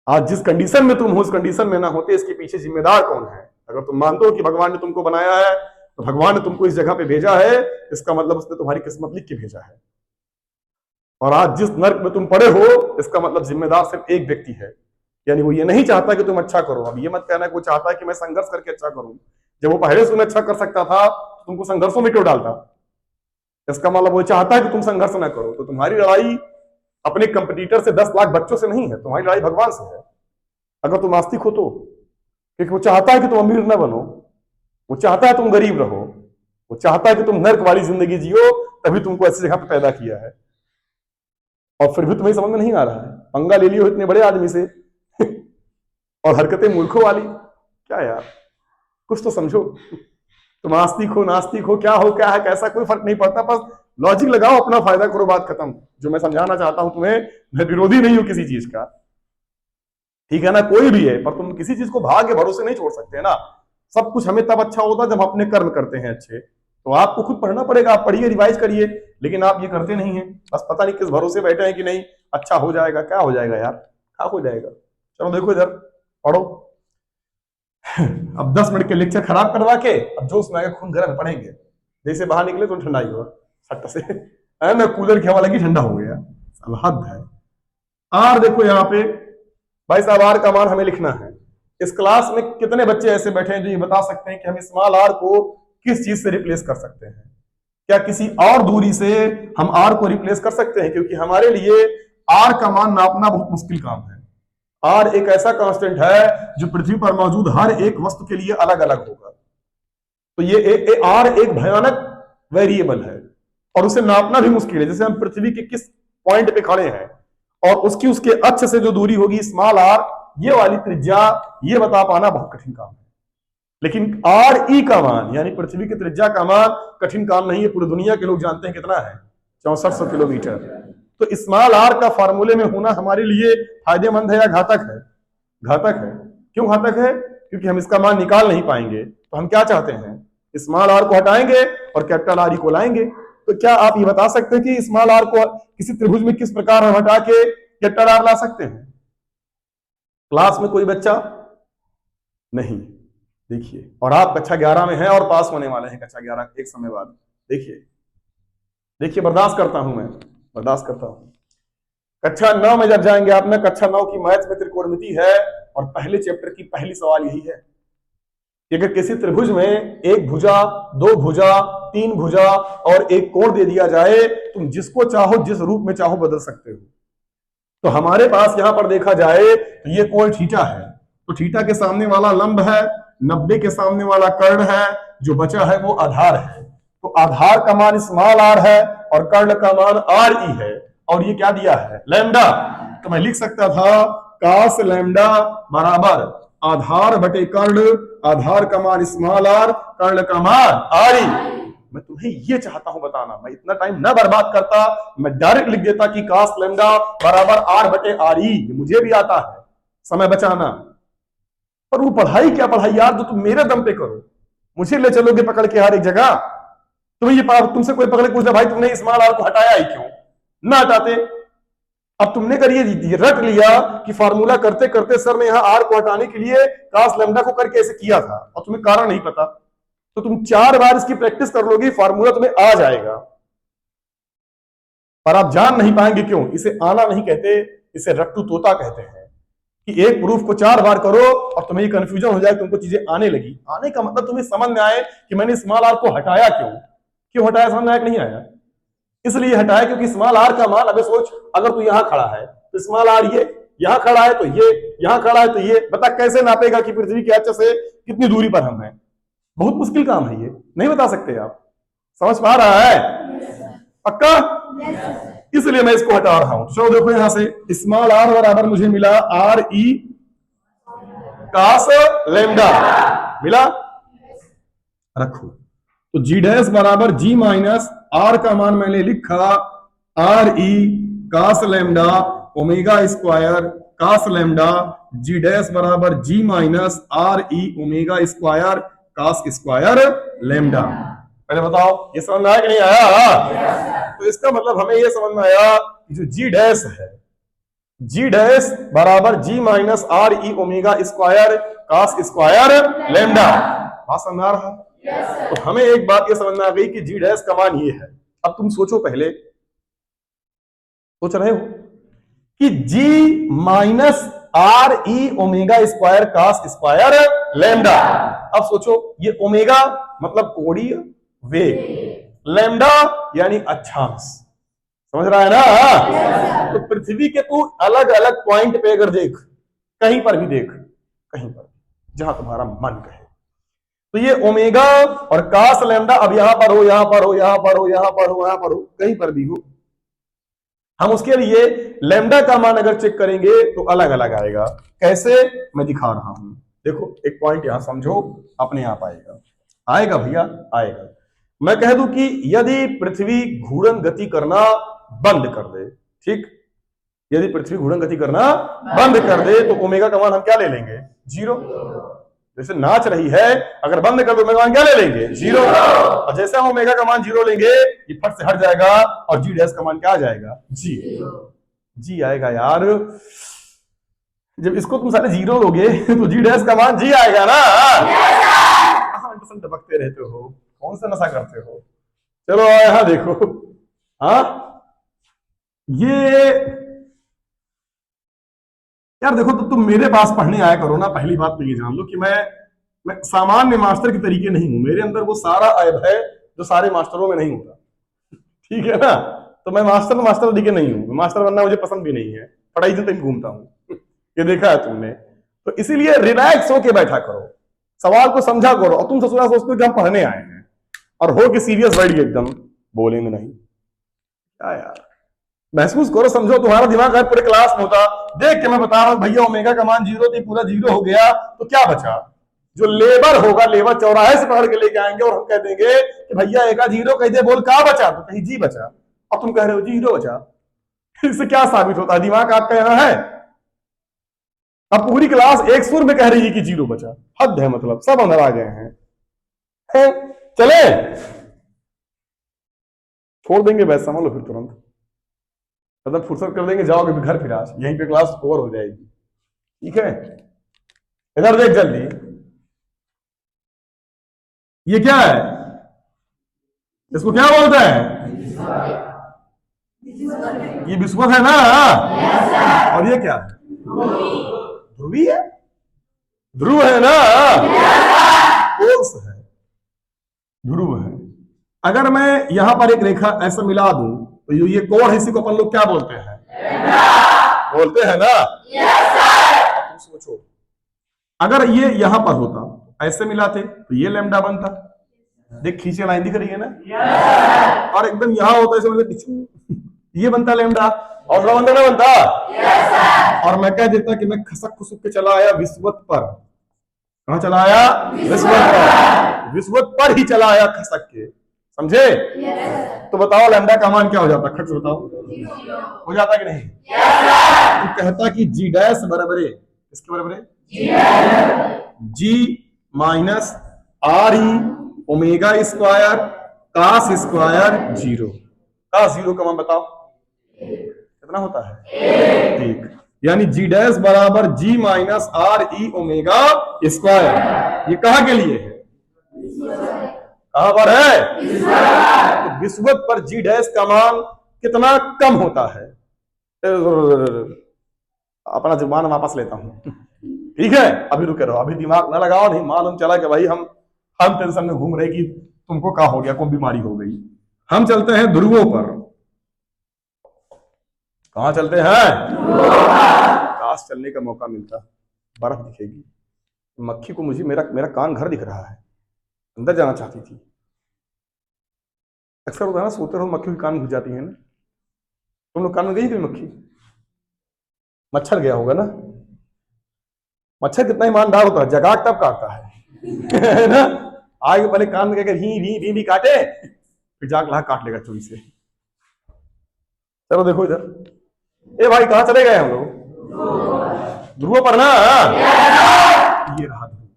आज जिस कंडीशन में तुम हो उस कंडीशन में ना होते, इसके पीछे जिम्मेदार कौन है? अगर तुम मानते हो कि भगवान ने तुमको बनाया है तो भगवान ने तुमको इस जगह पे भेजा है, इसका मतलब उसने तुम्हारी किस्मत लिख के भेजा है। और आज जिस नर्क में तुम पड़े हो इसका मतलब जिम्मेदार सिर्फ एक व्यक्ति है, यानी वो ये नहीं चाहता कि तुम अच्छा करो। अब ये मत कहना कि वो चाहता है कि मैं संघर्ष करके अच्छा करूं। जब वो पहले से तुम्हें अच्छा कर सकता था तो तुमको संघर्षों में क्यों डालता? इसका मतलब वो चाहता है कि तुम संघर्ष ना करो। तो तुम्हारी लड़ाई अपने कंपटीटर से 10 लाख बच्चों से नहीं है, तुम्हारी लड़ाई भगवान से है, अगर तुम आस्तिक हो तो। क्योंकि वो चाहता है कि तुम अमीर ना बनो, वो चाहता है तुम गरीब रहो, वो चाहता है कि तुम नर्क वाली जिंदगी जियो, तभी तुमको ऐसी जगह पे पैदा किया है। और फिर भी तुम्हें समझ में नहीं आ रहा है, पंगा ले लियो इतने बड़े आदमी से और हरकतें मूर्खों वाली। क्या यार, कुछ तो समझो। तुम आस्तिक हो नास्तिक हो क्या हो क्या है कैसा, कोई फर्क नहीं पड़ता, बस लॉजिक लगाओ, अपना फायदा करो, बात खत्म। जो मैं समझाना चाहता हूं तुम्हें, मैं विरोधी नहीं हूं किसी चीज का, ठीक है ना? कोई भी है, पर तुम किसी चीज को भाग के भरोसे नहीं छोड़ सकते ना। सब कुछ हमें तब अच्छा होता है जब अपने कर्म करते हैं अच्छे। तो आपको खुद पढ़ना पड़ेगा, आप पढ़िए, रिवाइज करिए, लेकिन आप ये करते नहीं है। बस पता नहीं किस भरोसे बैठे हैं कि नहीं अच्छा हो जाएगा। क्या हो जाएगा यार, क्या हो जाएगा? चलो देखो इधर पढ़ो। अब 10 मिनट के लेक्चर खराब करवा के अब जोश में आके खून गर्म पढ़ेंगे, जैसे बाहर निकले तो ठंडा ही हुआ सट्टा से है ना, कूलर की हवा लगी ठंडा हो गया। अब हद है। आर देखो यहाँ पे, भाई साहब आर का मान हमें लिखना है। इस क्लास में कितने बच्चे ऐसे बैठे हैं जो ये बता सकते हैं कि हम स्मॉल आर को किस चीज से रिप्लेस कर सकते हैं? क्या किसी और दूरी से हम आर को रिप्लेस कर सकते हैं? क्योंकि हमारे लिए आर का मान नापना बहुत मुश्किल काम है। आर एक ऐसा कांस्टेंट है जो पृथ्वी पर मौजूद हर एक वस्तु के लिए अलग अलग होगा। तो ये आर एक भयानक वेरिएबल है और उसे नापना भी मुश्किल है। जैसे हम पृथ्वी के किस पॉइंट पे खड़े हैं और उसकी उसके अक्ष से जो दूरी होगी स्मॉल आर, ये वाली त्रिज्या, ये बता पाना बहुत कठिन काम है। लेकिन आर ई का मान यानी पृथ्वी की त्रिज्या का मान कठिन काम नहीं है। पूरी दुनिया के लोग जानते हैं कितना है, 6400 किलोमीटर। तो स्मॉल आर का फार्मूले में होना हमारे लिए फायदेमंद है या घातक है? घातक है। क्यों घातक है? क्योंकि हम इसका मान निकाल नहीं पाएंगे। तो हम क्या चाहते हैं, स्मॉल आर को हटाएंगे और कैपिटल आर ई को लाएंगे। तो क्या आप ये बता सकते हैं कि स्मॉल आर को किसी त्रिभुज में किस प्रकार हम हटा के कैपिटल आर ला सकते हैं? क्लास में कोई बच्चा नहीं, देखिए, और आप कक्षा 11 में हैं और पास होने वाले हैं कक्षा 11 एक समय बाद। देखिए देखिए, बर्दाश्त करता हूं मैं, बर्दाश्त करता हूं। कक्षा 9 में जब जाएंगे आप ना, कक्षा 9 की मैथ में त्रिकोणमिति है और पहले चैप्टर की पहली सवाल यही है कि अगर किसी त्रिभुज में एक भुजा, दो भुजा, तीन भुजा और एक कोण दे दिया जाए, तुम जिसको चाहो जिस रूप में चाहो बदल सकते हो। तो हमारे पास यहां पर देखा जाए तो ये कोण थीटा है, तो थीटा के सामने वाला लंब है, 90 के सामने वाला कर्ण है, जो बचा है वो आधार है। तो आधार का मान स्मॉल आर है और कर्ण का मान आर ई है, और ये क्या दिया है, लैम्डा। तो मैं लिख सकता था कास लैम्डा बराबर आधार बटे कर्ण, आधार का मान स्मॉल आर, कर्ण का मान आर ई। मैं तुम्हें ये चाहता हूं बताना, मैं इतना टाइम ना बर्बाद करता, मैं डायरेक्ट लिख देता कि कास लैम्डा बराबर आर बटे आर ई, मुझे भी आता है, समय बचाना। पर वो पढ़ाई क्या पढ़ाई यार, जो तुम मेरे दम पे करो, मुझे ले चलोगे पकड़ के हर एक जगह। तुम्हें ये तुमसे कोई पकड़ के पूछा भाई तुमने स्मॉल आर को हटाया ही क्यों, ना हटाते। अब तुमने करिए रट लिया कि फार्मूला करते करते सर ने यहां आर को हटाने के लिए कास लैम्डा को करके ऐसे किया था, और तुम्हें कारण नहीं पता, तो तुम 4 बार इसकी प्रैक्टिस कर लोगे, फार्मूला तुम्हें आ जाएगा, पर आप जान नहीं पाएंगे क्यों। इसे आना नहीं कहते, इसे रट्टू तोता कहते हैं, कि एक प्रूफ को 4 बार करो और तुम्हें ये कंफ्यूजन हो जाए, तुमको चीजें आने लगी। आने का मतलब तुम्हें समझ में आए कि मैंने स्मॉल आर को हटाया क्यों हटाया, समझ में आया कि नहीं आया। इसलिए हटाया क्योंकि स्मॉल आर का मान, अबे सोच अगर तू यहां खड़ा है तो स्मॉल आर ये, यहां खड़ा है तो ये, यहां खड़ा है तो ये, बता कैसे नापेगा कि पृथ्वी के अक्ष से कितनी दूरी पर हम हैं। बहुत मुश्किल काम है ये, नहीं बता सकते आप। समझ पा रहा है पक्का? इसलिए मैं इसको हटा रहा हूं। चलो देखो यहां से स्मॉल आर बराबर मुझे मिला आर ई कास लैम्डा मिला, रखो। तो जी डैश बराबर जी माइनस आर का मान मैंने लिखा R E cos lambda omega square cos lambda, G dash बराबर G minus R E omega square cos square lambda. पहले बताओ ये समझ में आया कि नहीं आया? तो इसका मतलब हमें ये समझ में आया कि जो जी डैश है, जी डैश बराबर G minus R E omega square cos square lambda. बात समझ में आ रहा? तो हमें एक बात ये समझ में आ गई कि जी डैश का मान ये है। अब तुम सोचो, पहले सोच रहे हो कि G minus R E omega square cos square lambda. अब सोचो ये ओमेगा मतलब कोणीय वेग, लैम्डा यानी अक्षांश, समझ रहा है ना? तो पृथ्वी के तू अलग अलग पॉइंट पे अगर देख, कहीं पर भी देख, कहीं पर जहां तुम्हारा मन कहे, तो ये ओमेगा और कास लैम्डा अब यहां पर हो, यहां पर हो, यहां पर हो, यहां पर हो, यहां पर हो, कहीं पर भी हो, हम उसके लिए लैम्डा का मान अगर चेक करेंगे तो अलग अलग आएगा। कैसे, मैं दिखा रहा हूं। देखो एक पॉइंट यहां समझो, अपने आप आएगा, आएगा भैया आएगा। मैं कह दूं कि यदि पृथ्वी घूर्णन गति करना बंद कर दे, ठीक, यदि पृथ्वी घूर्णन गति करना बंद कर दे तो ओमेगा का मान हम क्या ले लेंगे, 0। जैसे नाच रही है, अगर बंद कर दो ओमेगा मान क्या ले लेंगे, 0। और जैसे हम ओमेगा का मान 0 लेंगे, ये फट से हट जाएगा और जी डैश का मान क्या आ जाएगा, जी। जी आएगा यार, जब इसको तुम सारे 0 लोगे तो जी डैश का मान जी आएगा ना। कहां दबकते रहते हो, कौन सा नशा करते हो। चलो यहां देखो, हाँ ये यार देखो, तो तुम मेरे पास पढ़ने आया करो ना। पहली बात तो ये जान लो कि मैं सामान्य मास्टर के तरीके नहीं हूं, मेरे अंदर वो सारा ऐब है जो सारे मास्टरों में नहीं होता, ठीक है ना। तो मैं मास्टर तरीके नहीं हूं, मास्टर बनना मुझे पसंद भी नहीं है, पढ़ाई से तक घूमता हूं, ये देखा है तुमने। तो इसीलिए रिलैक्स होके बैठा करो, सवाल को समझा करो। और तुम ससुरा सोचते हो कि हम पढ़ने आए हैं और हो के सीरियस बैठ गए एकदम, बोलेंगे नहीं क्या यार। महसूस करो, समझो, तुम्हारा दिमाग है पूरे क्लास में होता। देख के मैं बता रहा हूं भैया ओमेगा का मान 0 थी, पूरा 0 हो गया तो क्या बचा, जो लेबर होगा, लेबर चौराहे से पकड़ के लेके आएंगे और हम कह देंगे कि भैया एक 0 कह दे, बोल क्या बचा, तो कहीं जी बचा। अब तुम कह रहे हो 0 बचा, इससे क्या साबित होता है, दिमाग आपका यहां है। अब पूरी क्लास एक सुर में कह रही है कि 0 बचा, हद है, मतलब सब अंदर आ गए हैं। चले छोड़ देंगे बस, समझ लो फिर तुरंत, मतलब फुर्सत कर देंगे, जाओगे घर, फिर आज यहीं पे क्लास ओवर हो जाएगी, ठीक है। इधर देख जल्दी, ये क्या है, इसको क्या बोलते हैं, ये विषुवत है ना? और ये क्या है? ध्रुवी है, ध्रुव है ना? पोल्स है, ध्रुव है। अगर मैं यहां पर एक रेखा ऐसा मिला दूं तो ये कोण है, इसी को अपन लोग क्या बोलते हैं? बोलते हैं ना? तुम सोचो, अगर ये यहां पर होता, ऐसे मिलाते तो ये लैम्डा बनता। देख खींचे लाइन दिख रही है ना? और एकदम यहां होता है ऐसे, ये बनता लैम्डा, और बनता ना बनता। और मैं कह देता कि मैं खसक खुसक के चला आया विषुवत पर। कहां चला आया? विषुवत पर। विषुवत पर ही चला आया खसक के, समझे? तो बताओ लैम्डा का मान क्या हो जाता? खट से बताओ, हो जाता कि नहीं? तो कहता कि जी डैश बराबर है, इसके बराबर है G minus R E omega square cos square zero. Cos zero का मान बताओ कितना होता है? ठीक, यानी जी डैश बराबर G minus R E omega square. ये कहां के लिए है? कहां पर है? तो विषुवत पर जी डैश का मान कितना कम होता है? अपना जुबान वापस लेता हूं, ठीक है? अभी रुके रहो, अभी दिमाग ना लगाओ, नहीं मालूम चला कि भाई हम टेंशन में घूम रहे कि तुमको क्या हो गया, कोई बीमारी हो गई। हम चलते हैं ध्रुवों पर। कहां चलते हैं? काश चलने का मौका मिलता, बर्फ दिखेगी। मक्खी को मुझे मेरा मेरा कान घर दिख रहा है, अंदर जाना चाहती थी। अक्सर होता है ना, सोते रहो मक्खी की कान घुस जाती है ना। तुम लोग कान में गई कोई मक्खी? मच्छर गया होगा ना? मच्छर कितना ईमानदार होता है, जगा तब काटता है ना? आगे पहले कान में कहकर ही भी काटे, फिर जाग लहा काट लेगा चोरी से। चलो देखो इधर, ए भाई कहां चले गए हम लोग? ध्रुव पर ना? ये रहा ध्रुव।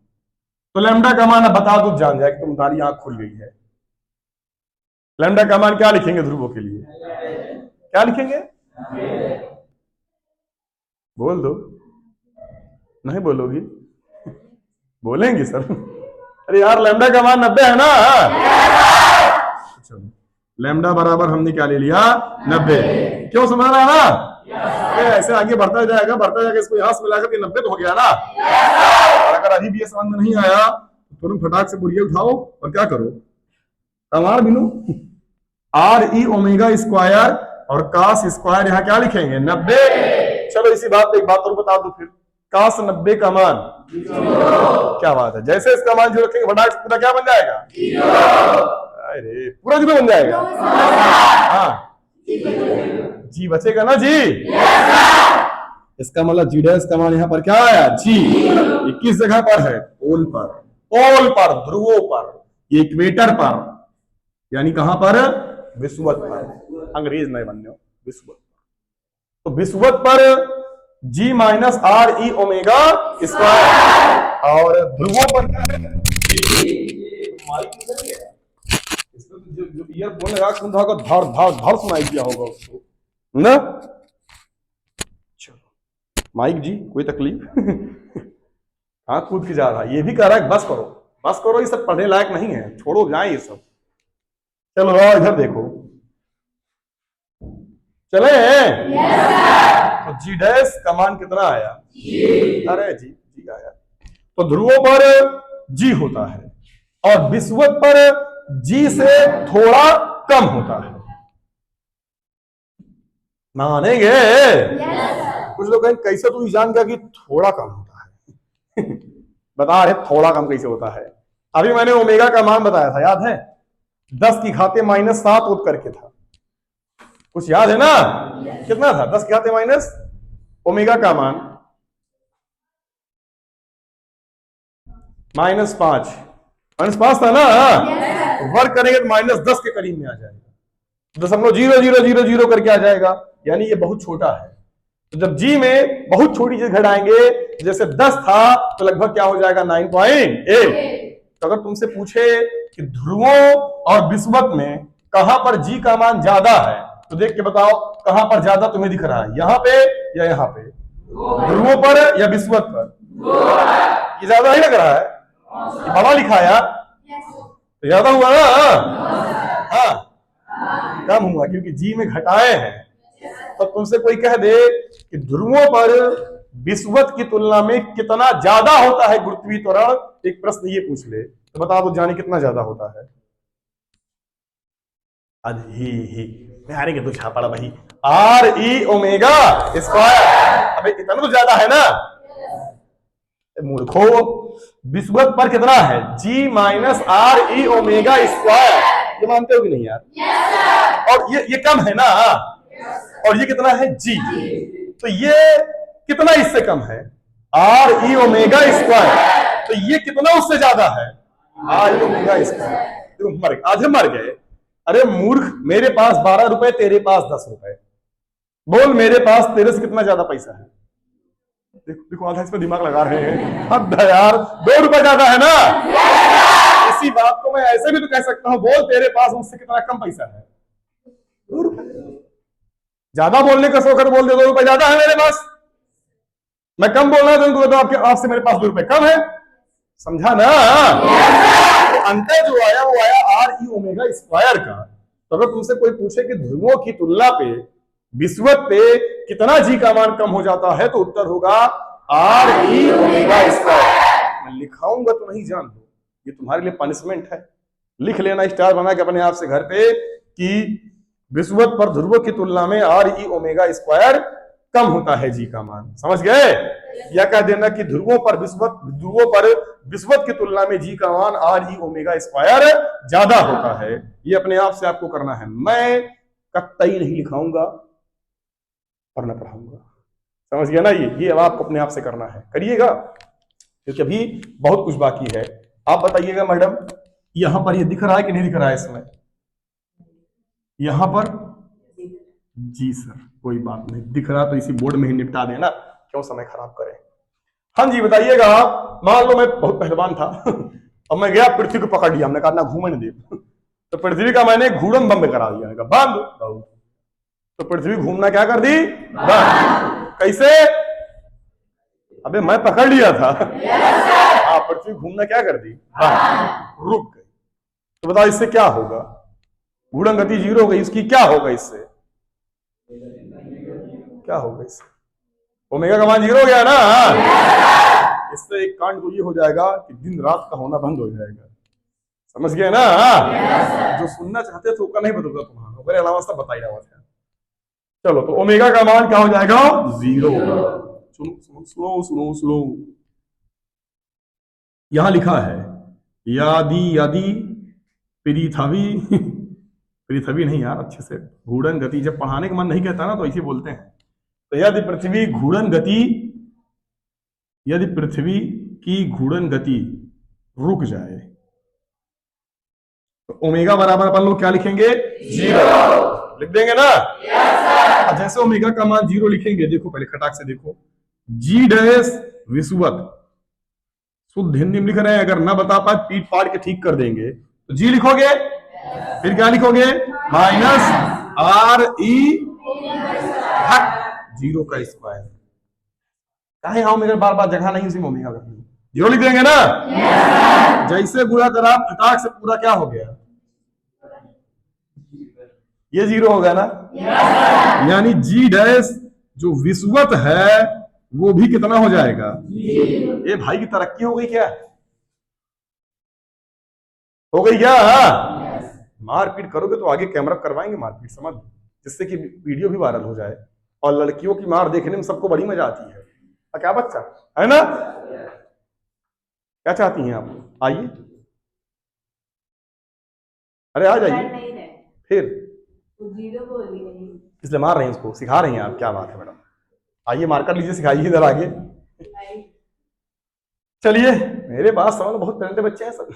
तो लैम्डा का मान बता दो, जान जाए कि तुम्हारी आंख खुल गई है। लैम्डा का मान क्या लिखेंगे ध्रुवों के लिए? क्या लिखेंगे? बोल दो, नहीं बोलोगी? बोलेंगे सर। अरे यार लैम्डा का मान 90 है ना? चलो लैम्डा बराबर हमने क्या ले लिया? 90। क्यों समझ रहा है ना? ऐसे आगे बढ़ता जाएगा, इसको यहां से मिलाकर के 90 तो हो गया ना। और अगर अभी भी ये समझ में नहीं आया तो तुरंत फटाक से बुढ़िया उठाओ और क्या करो, कमार बिनो आर ई ओमेगा स्क्वायर और कास स्क्वायर यहां क्या लिखेंगे? 90। चलो इसी बात पे एक बात और बता दो फिर, कास 90 का मान क्या बात है, जैसे इसका मान जो रखेंगे फटाक से पूरा क्या बन जाएगा? अरे पूरा जीरो बन जाएगा। हाँ जी बचेगा ना जी? इसका मतलब जी डैश का मान यहाँ पर क्या आया? जी। ये किस जगह पर है? पोल पर, पोल पर, ध्रुवों पर, इक्वेटर पर, यानी कहां पर? विषुवत पर। अंग्रेज नहीं बनने हो, विषुवत। तो विषुवत पर G minus R E omega square, और ध्रुवों पर क्या है? इसमें तो जो ईयरफोन लगा सुन रहा होगा, धर धर धर सुनाई दिया होगा उसको ना। चलो माइक जी कोई तकलीफ? हाँ कूद के जा रहा है, ये भी कह रहा है बस करो बस करो, ये सब पढ़ने लायक नहीं है, छोड़ो जाए ये सब। चलो इधर देखो, चले तो जी डैश का मान कितना आया? अरे जी आया। तो ध्रुवों पर जी होता है और विषुवत पर जी से थोड़ा कम होता है। मानेंगे? कुछ लोग कहें कैसे तू जान गया कि थोड़ा कम होता है? बता रहे थोड़ा कम कैसे होता है। अभी मैंने ओमेगा का मान बताया था, याद है? 10 की घाते -7 उठ करके था, कुछ याद है ना? कितना था 10 की घाते माइनस ओमेगा का मान? -5 -5 था ना? वर्क करेंगे तो -10 के करीब में आ जाएगा, 0.0000 करके आ जाएगा, यानी ये बहुत छोटा है। तो जब जी में बहुत छोटी चीज घटाएंगे, जैसे 10 था तो लगभग क्या हो जाएगा? 9.8। तो अगर तुमसे पूछे कि ध्रुवों और विषुवत में कहां पर जी का मान ज्यादा है, तो देख के बताओ कहां पर ज्यादा तुम्हें दिख रहा है, यहां पे या यहां पे? ध्रुवों पर या विषुवत पर? ये ज्यादा ही लग रहा है, ये बड़ा लिखा है यार, तो ज्यादा हुआ ना? हाँ कम हुआ क्योंकि जी में घटाए हैं। तो तुमसे कोई कह दे कि ध्रुवों पर विषुवत की तुलना में कितना ज्यादा होता है गुरुत्वीय त्वरण, एक प्रश्न ये पूछ ले तो बता दो जाने कितना ज्यादा होता है। ही हारेंगे तो छापड़ा भाई, आर ई ओमेगा स्क्वायर। अबे इतना तो ज्यादा है ना मूर्खो। विषुवत पर कितना है G minus R E omega square, ये मानते हो कि नहीं यार? और ये कम है ना, और ये कितना है जी, तो ये कितना इससे कम है आर ई ओमेगा स्क्वायर, तो ये कितना उससे ज्यादा है आर ई ओमेगा स्क्वायर। आधे मर गए। अरे मूर्ख, मेरे पास 12 रुपए, तेरे पास 10 रुपए, बोल मेरे पास तेरे से कितना ज्यादा पैसा है? देखो देखो आधा इसमें दिमाग लगा रहे हैं। हद है यार, 2 रुपए ज्यादा है ना। इसी बात को मैं ऐसे भी तो कह सकता हूं, बोल तेरे पास मुझसे कितना कम पैसा है? 2 रुपए। ज्यादा बोलने का शौक है तो बोल दे 2 रुपए ज्यादा है मेरे पास। मैं कम बोल रहा हूं तो आपके आपसे मेरे पास 2 रुपए कम है, समझा ना? तो अंतर जो आया वो आया आर ई ओमेगा स्क्वायर का। तो अगर तुमसे कोई पूछे कि ध्रुवों की तुलना पे विषुवत पे कितना जी का मान कम हो जाता है तो उत्तर होगा आर ई ओमेगा स्क्वायर। मैं लिखाऊंगा तो नहीं जान लो, ये तुम्हारे लिए पनिशमेंट है। लिख लेना स्टार बना के अपने आप से घर पे कि विषुवत पर ध्रुवों की तुलना में आर ई ओमेगा स्क्वायर कम होता है जी का मान, समझ गए? या कह देना कि ध्रुवों पर विषुवत की तुलना में जी का मान आर ई ओमेगा स्क्वायर ज्यादा होता है। ये अपने आप से आपको करना है, मैं कतई नहीं लिखाऊंगा, पढ़ना पढ़ाऊंगा, समझ गया ना? ये अब आपको अपने आप से करना है, करिएगा क्योंकि अभी बहुत कुछ बाकी है। आप बताइएगा मैडम, यहां पर ये दिख रहा है कि नहीं दिख रहा है इसमें? यहां पर जी सर, कोई बात नहीं, दिख रहा तो इसी बोर्ड में ही निपटा देना, क्यों समय खराब करें। हाँ जी बताइएगा, मान लो मैं बहुत पहलवान था और मैं गया पृथ्वी को पकड़ लिया, हमने कहा ना घूमने दे, तो पृथ्वी का मैंने घूर्णन बंद करा दिया, बंद, तो पृथ्वी घूमना क्या कर दी? बंद। कैसे? अबे मैं पकड़ लिया था। हाँ, पृथ्वी घूमना क्या कर दी? बंद, रुक गई। तो बताओ इससे क्या होगा? घूर्णन गति 0 हो गई, इसकी क्या होगा? इससे क्या होगा? इससे ओमेगा का मान 0 हो गया ना। इससे एक कांड तो ये हो जाएगा कि दिन रात का होना बंद हो जाएगा, समझ गए ना? जो सुनना चाहते थे उसका नहीं बदलता तुम्हारा, मेरे अलावा सब बता ही रहा था। चलो तो ओमेगा का मान क्या हो जाएगा? 0 होगा। सुनो, यहां लिखा है यदि पृथ्वी नहीं यार, अच्छे से घूर्णन गति, जब पढ़ाने का मन नहीं कहता ना तो ऐसे बोलते हैं। तो यदि पृथ्वी की घूर्णन गति रुक जाए तो ओमेगा बराबर अपन लोग क्या लिखेंगे? 0 लिख देंगे ना। जैसे ओमेगा का मान 0 लिखेंगे, देखो पहले खटाक से देखो, जी डैश विषुवत, शुद्ध हिंदी में लिख रहे हैं, अगर ना बता पाए पीट पाड़ के ठीक कर देंगे। तो जी लिखोगे, फिर क्या लिखोगे? माइनस आर ई 0 का स्क्वायर। काहे हाँ मेरे बार बार जगह नहीं, उसी में ओमेगा करनी, 0 लिख देंगे ना। जैसे गुणा करा फटाक से पूरा क्या हो गया? ये 0 हो गया ना। यानी जी डैश जो विषुवत है वो भी कितना हो जाएगा? ये भाई की तरक्की हो गई क्या? हो गई क्या? मारपीट करोगे तो आगे कैमरा करवाएंगे मारपीट, समझ, जिससे कि वीडियो भी वायरल हो जाए और लड़कियों की मार देखने में सबको बड़ी मजा आती है। क्या बच्चा है ना? क्या चाहती हैं आप? आइए, अरे आ जाइए। फिर इसलिए मार रहे हैं उसको, सिखा रहे हैं आप? क्या बात है मैडम, आइए मार कर लीजिए, सिखाइए इधर आगे। चलिए, मेरे पास समझ बहुत टैलेंटेड बच्चे हैं सब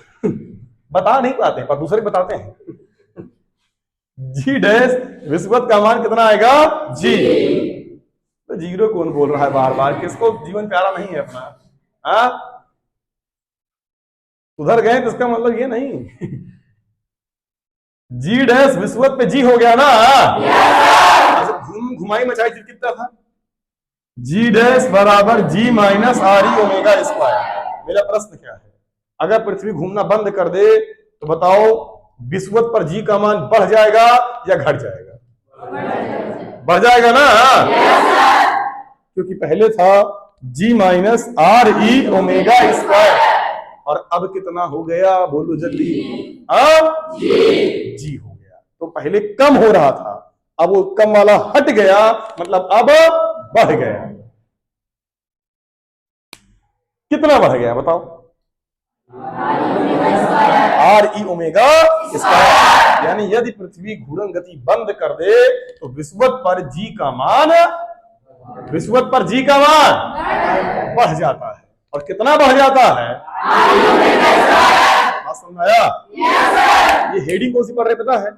बता नहीं पाते पर दूसरे बताते हैं। जी डैश विषुवत का मान कितना आएगा? जी। तो 0 कौन बोल रहा है बार बार? किसको जीवन प्यारा नहीं है अपना? उधर गए तो इसका मतलब ये नहीं जी डैश विषुवत पे जी हो गया ना। घुमाई मचाई थी कितना था? जी डैश बराबर G minus R E omega square. मेरा प्रश्न क्या है, अगर पृथ्वी घूमना बंद कर दे तो बताओ विषुवत पर जी का मान बढ़ जाएगा या घट जाएगा? बढ़ जाएगा ना, क्योंकि पहले था G minus R E omega square, और अब कितना हो गया बोलो जल्दी? अब जी हो गया। तो पहले कम हो रहा था, अब वो कम वाला हट गया, मतलब अब बढ़ गया। कितना बढ़ गया बताओ? Are E omega square. यानी यदि पृथ्वी घूर्णन गति बंद कर दे तो विषुवत पर जी का मान बढ़ जाता है। और कितना बढ़ जाता है? बात समझ आया? ये हेडिंग कौन सी पढ़ रहे पता है?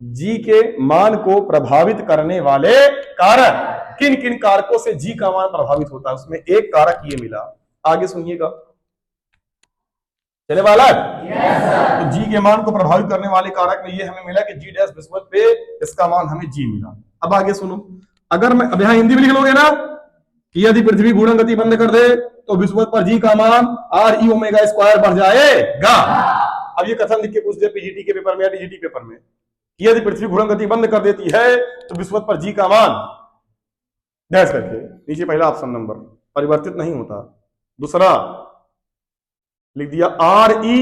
जी के मान को प्रभावित करने वाले कारक। किन किन कारकों से जी का मान प्रभावित होता है, उसमें एक कारक ये मिला। आगे सुनिएगा, चले वाला। तो जी के मान को प्रभावित करने वाले कारक में ये हमें मिला कि जी डैश विषुवत पे इसका मान हमें जी मिला। अब आगे सुनो, अगर मैं अब यहां हिंदी में लिख लोगे ना कि यदि पृथ्वी घूर्णन गति बंद कर दे तो विषुवत पर जी का मान आर ई ओमेगा स्क्वायर बढ़ जाएगा। अब ये कथन लिख के पूछ दे पीजीटी के पेपर में या डीजीटी पेपर में, यदि पृथ्वी घूर्णन गति बंद कर देती है तो विषुवत पर जी का मान डैश करके नीचे पहला ऑप्शन नंबर परिवर्तित नहीं होता। दूसरा लिख दिया आर ई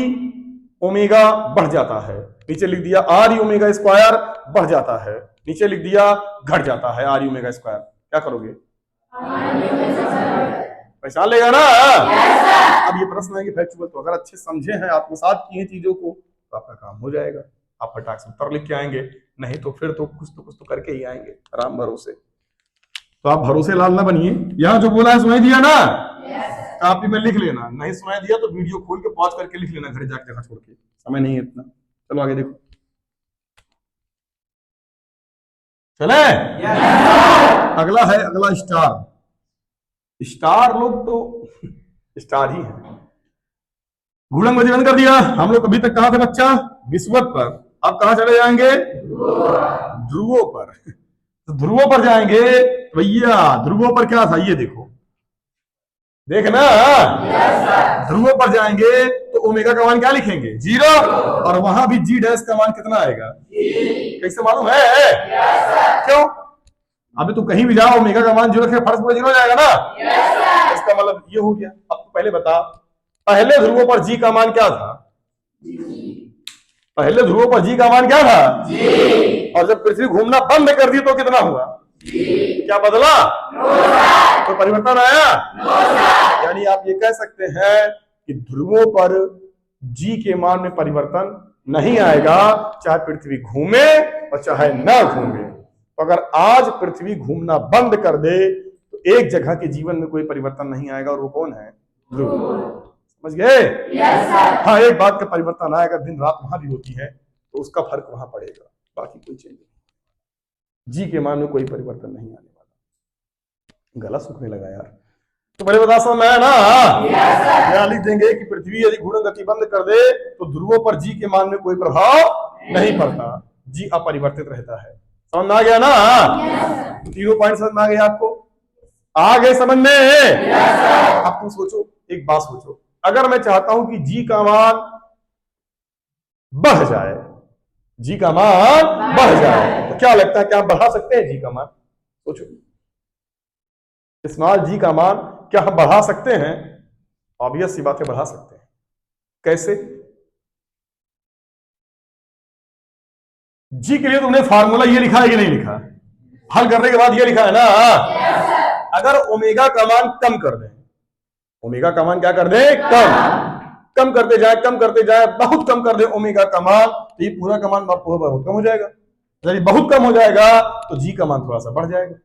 ओमेगा बढ़ जाता है, नीचे लिख दिया आर ई ओमेगा स्क्वायर बढ़ जाता है, नीचे लिख दिया घट जाता है आर ई ओमेगा स्क्वायर। क्या करोगे? पहचान लेगा ना? अब ये प्रश्न है कि फैक्चुअल, तो अगर अच्छे समझे हैं, आत्मसात किए चीजों को, तो आपका काम हो जाएगा। आप फटाक से उत्तर लिख के आएंगे, नहीं तो फिर तो कुछ तो करके ही आएंगे राम भरोसे। तो आप भरोसे लाल ना बनिए। यहां जो बोला है सुनाई दिया ना? कॉपी में लिख लेना, नहीं सुनाई दिया तो वीडियो खोल के पॉज करके लिख लेना, घर जाके जगह छोड़ के, समय नहीं है इतना। चलो आगे देखो, चले। अगला है, अगला स्टार। स्टार लोग तो स्टार ही है। घूर्णन गति बंद कर दिया हम लोग, अभी तक कहां थे बच्चा? विषुवत पर। अब कहां चले जाएंगे? ध्रुवों पर। तो ध्रुवों पर जाएंगे भैया, ध्रुवों पर क्या था ये देखो, देखना। ध्रुवों पर जाएंगे तो ओमेगा का मान क्या लिखेंगे? 0, और वहां भी जी डैश का मान कितना आएगा? कैसे मालूम है? क्यों? अभी तो कहीं भी जाओ ओमेगा का मान 0 रखे, फर्स्ट पर 0 हो जाएगा ना। इसका मतलब ये हो गया। अब तो पहले बता, पहले ध्रुवों पर जी का मान क्या था? पहले ध्रुवों पर जी का मान क्या था? और जब पृथ्वी घूमना बंद कर दी तो कितना हुआ? क्या बदला? तो परिवर्तन आया। यानी आप ये कह सकते हैं कि ध्रुवों पर जी के मान में परिवर्तन नहीं आएगा, चाहे पृथ्वी घूमे और चाहे न घूमे। तो अगर आज पृथ्वी घूमना बंद कर दे तो एक जगह के जीवन में कोई परिवर्तन नहीं आएगा, और वो कौन है? ध्रुव। समझ गए? हाँ, एक बात का परिवर्तन आएगा, दिन रात वहां भी होती है तो उसका फर्क वहां पड़ेगा, बाकी कोई चेंज नहीं। जी के मान में कोई परिवर्तन नहीं आने वाला। गला सूखने लगा यार, तो बड़े बता समझ में आया ना? यहां लिख देंगे कि पृथ्वी यदि घूर्णन गति बंद कर दे तो ध्रुवों पर जी के मान में कोई प्रभाव नहीं पड़ता, जी अपरिवर्तित रहता है। समझ में आ गया ना? तीनों पॉइंट समझ में आ गए आपको? आ गए समझ में? अब तुम सोचो, एक बात सोचो, अगर मैं चाहता हूं कि जी का मान बढ़ जाए, जी का मान बढ़ जाए, तो क्या लगता है कि आप बढ़ा सकते हैं जी का मान? सोचो, स्मॉल जी का मान क्या हम बढ़ा सकते हैं? ऑब्वियस सी बात है, बढ़ा सकते हैं। कैसे? जी के लिए तुमने फार्मूला ये लिखा है कि नहीं लिखा? हल करने के बाद ये लिखा है ना? अगर ओमेगा का मान कम कर दें, ओमेगा का मान क्या कर दें? कम करते जाए, बहुत कम कर दे ओमेगा का मान, तो ये पूरा का मान बहुत कम हो जाएगा। यदि बहुत कम हो जाएगा तो जी का मान थोड़ा सा बढ़ जाएगा,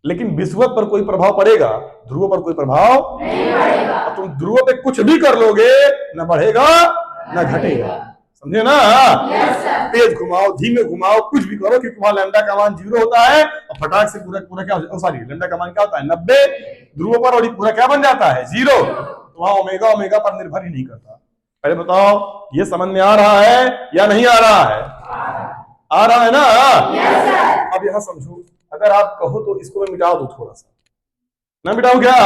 लेकिन विषुवत पर कोई प्रभाव पड़ेगा, ध्रुवों पर कोई प्रभाव नहीं पड़ेगा। तुम ध्रुवों पे कुछ भी कर लोगे, न बढ़ेगा न घटेगा। समझे ना? तेज घुमाओ, धीमे घुमाओ, कुछ भी करो, क्योंकि वहां लैम्डा का मान 0 होता है और फटाक से पूरा क्या, सॉरी, लैम्डा का मान क्या होता है? 90। ध्रुवों पर और पूरा क्या बन जाता है? 0। तो वहां ओमेगा पर निर्भर ही नहीं करता। पहले बताओ, ये समझ में आ रहा है या नहीं आ रहा है? आ रहा है ना? अब यहां समझो, अगर आप कहो तो इसको मैं मिटा दो थोड़ा सा, ना मिटाऊं क्या?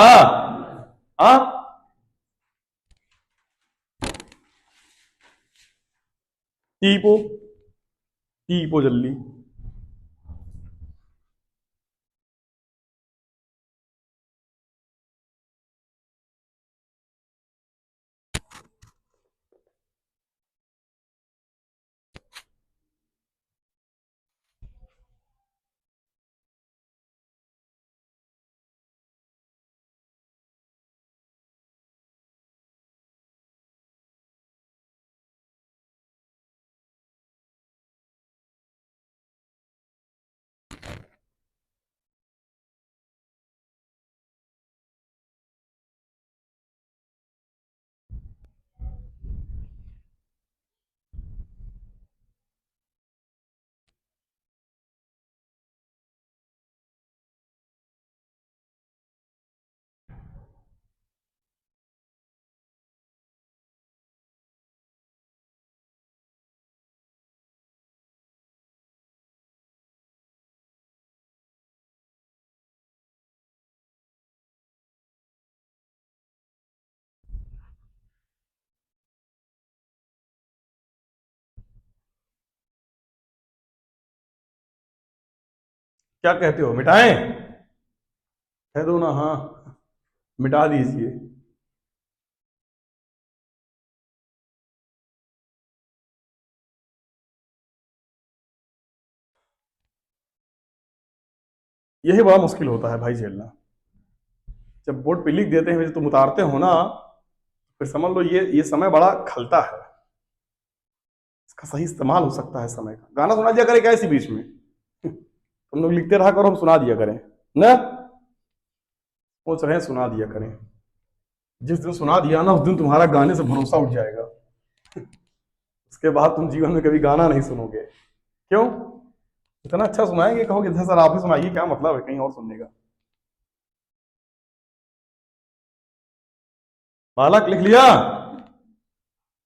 टीपो, टीपो जल्दी। क्या कहते हो, मिटाएं? कह दो ना, हाँ मिटा दीजिए। यही बड़ा मुश्किल होता है भाई झेलना। जब बोर्ड पे लिख देते हैं, जब तुम उतारते हो ना, फिर समझ लो ये समय बड़ा खलता है। इसका सही इस्तेमाल हो सकता है समय का। गाना सुना दिया करें क्या इसी बीच में? तुम लोग लिखते रहा करो, हम सुना दिया करें ना। सोच रहे हैं सुना दिया करें। जिस दिन सुना दिया ना, उस दिन तुम्हारा गाने से भरोसा उठ जाएगा। उसके बाद तुम जीवन में कभी गाना नहीं सुनोगे। क्यों? इतना अच्छा सुनाएंगे, कहोगे सर आप ही सुनाइए, क्या मतलब है कहीं और सुनने का। बालक लिख लिया?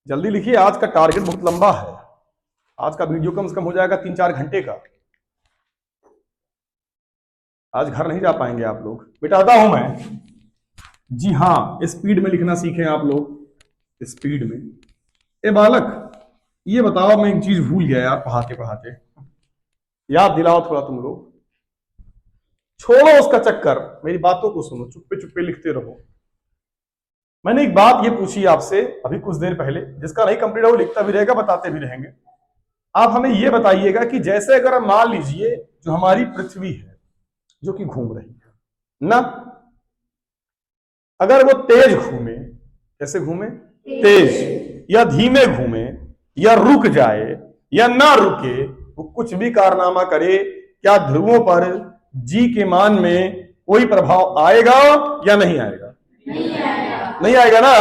जल्दी लिखिए, आज का टारगेट बहुत लंबा है। आज का वीडियो कम से कम हो जाएगा 3-4 घंटे का। आज घर नहीं जा पाएंगे आप लोग, मिटाता हूं मैं। जी हाँ, स्पीड में लिखना सीखें आप लोग, स्पीड में। ए बालक, ये बताओ, मैं एक चीज भूल गया यार पढ़ाते पढ़ाते, याद दिलाओ थोड़ा तुम लोग। छोड़ो उसका चक्कर, मेरी बातों को सुनो, चुप्पे चुप्पे लिखते रहो। मैंने एक बात ये पूछी आपसे अभी कुछ देर पहले, जिसका नहीं कंप्लीट है वो लिखता भी रहेगा, बताते भी रहेंगे। आप हमें ये बताइएगा कि जैसे अगर हम मान लीजिए जो हमारी पृथ्वी है जो कि घूम रही है ना, अगर वो तेज घूमे, कैसे घूमे? तेज, या धीमे घूमे, या रुक जाए या ना रुके, वो कुछ भी कारनामा करे, क्या ध्रुवों पर जी के मान में कोई प्रभाव आएगा या नहीं आएगा? नहीं आएगा ना।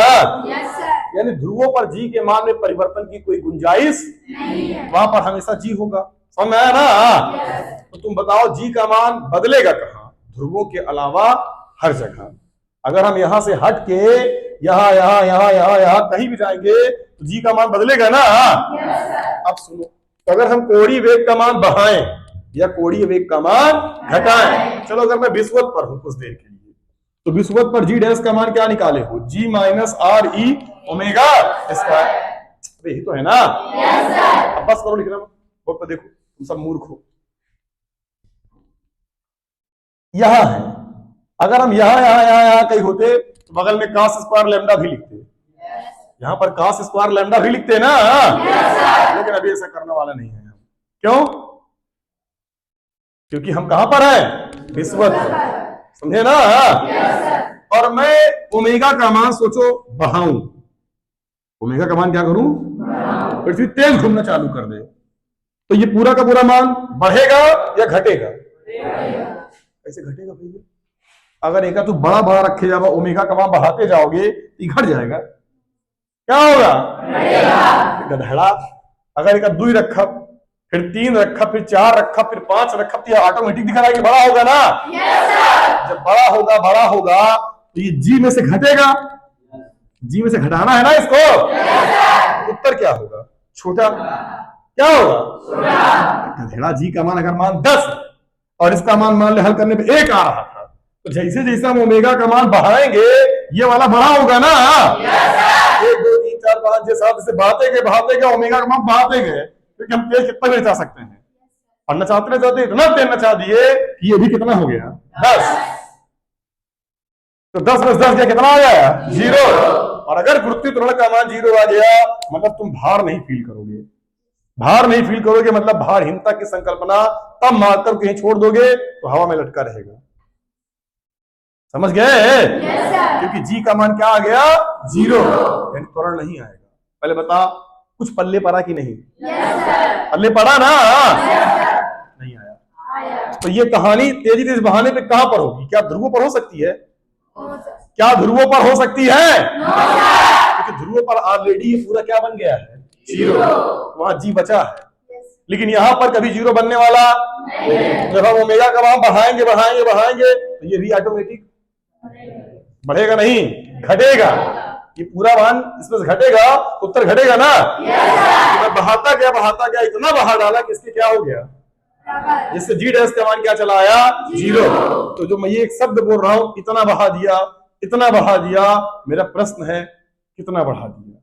यानी ध्रुवों पर जी के मान में परिवर्तन की कोई गुंजाइश नहीं है, वहां पर हमेशा जी होगा। समझ में आया ना? तो तुम बताओ जी का मान बदलेगा कहां? ध्रुवों के अलावा हर जगह। अगर हम यहां से हट के यहां यहां यहां यहां यहां कहीं भी जाएंगे तो जी का मान बदलेगा ना। अब सुनो, तो अगर हम कोणीय वेग का मान बढ़ाएं या कोणीय वेग का मान घटाएं, चलो अगर मैं विषुवत पर हूं कुछ देर के लिए, तो विषुवत पर जी डैश का मान क्या निकाले हो? G minus R E omega square. यही तो है ना। अब बस करो लिखना, बोर्ड पर देखो, तुम सब मूर्ख हो। यहां है, अगर हम यहां यहां यहां यहां कहीं होते तो बगल में कास स्क्वायर लैम्डा भी लिखते। यहां पर कास स्क्वायर लैम्डा भी लिखते ना। लेकिन अभी ऐसा करने वाला नहीं है। क्यों? क्योंकि हम कहां पर हैं? विषुवत पर। समझे ना? और मैं ओमेगा का मान सोचो बढ़ाऊं, ओमेगा का मान क्या करूं? पृथ्वी तेज घूमना चालू कर दे, तो ये पूरा का पूरा मान बढ़ेगा या घटेगा? कैसे घटेगा भैया? अगर एक तो बड़ा बड़ा रखे जाओ, ओमेगा का मान बढ़ाते जाओगे तो घट जाएगा। क्या होगा? गधड़ा। अगर एक 2 रखा, फिर 3 रखा, फिर 4 रखा, फिर 5 रखा, तो ये ऑटोमेटिक दिख रहा है कि बड़ा होगा ना। जब बड़ा होगा तो ये जी में से घटेगा। जी में से घटाना है ना इसको। उत्तर क्या होगा? छोटा। क्या होगा? गधेड़ा। जी का मान अगर मान 10 और इसका मान ले हल करने पे 1 आ रहा था, तो जैसे जैसे हम ओमेगा का मान बढ़ाएंगे ये वाला बड़ा होगा ना। 1 2 3 4 5 6 7 इसे बढ़ाते गए ओमेगा का मान बढ़ाते गए, क्योंकि हम तेज कितना भी नचा सकते हैं, और नचाते इतना तेज नचा दिए कि ये भी कितना हो गया 10। तो 10 + 10 क्या कितना आ गया 0। और अगर गुरुत्वीय त्वरण का मान 0 आ गया मतलब तुम भार नहीं फील करोगे। भार नहीं फील करोगे मतलब भारहीनता की संकल्पना तब मारकर कहीं छोड़ दोगे तो हवा में लटका रहेगा। समझ गए? क्योंकि जी का मान क्या आ गया 0, यानी त्वरण नहीं आएगा। पहले बता कुछ पल्ले पड़ा कि नहीं? पल्ले पड़ा ना? नहीं आया। तो ये कहानी तेज बहाने पे कहां पर होगी? क्या ध्रुवों पर हो सकती है? क्या ध्रुवों पर हो सकती है? क्योंकि ध्रुवों पर ऑलरेडी ये पूरा क्या बन गया है 0, वहां जी बचा है। लेकिन यहां पर कभी 0 बनने वाला नहीं। जब हम ओमेगा का मान बढ़ाएंगे तो ये भी ऑटोमेटिक बढ़ेगा नहीं घटेगा। ये पूरा मान इसमें घटेगा, उत्तर घटेगा ना। मैं बढ़ाता गया इतना बढ़ा डाला कि इसके क्या हो गया, जिससे जी डैश का मान क्या चला आया 0। तो जो मैं ये एक शब्द बोल रहा हूं इतना बढ़ा दिया, मेरा प्रश्न है कितना बढ़ा दिया?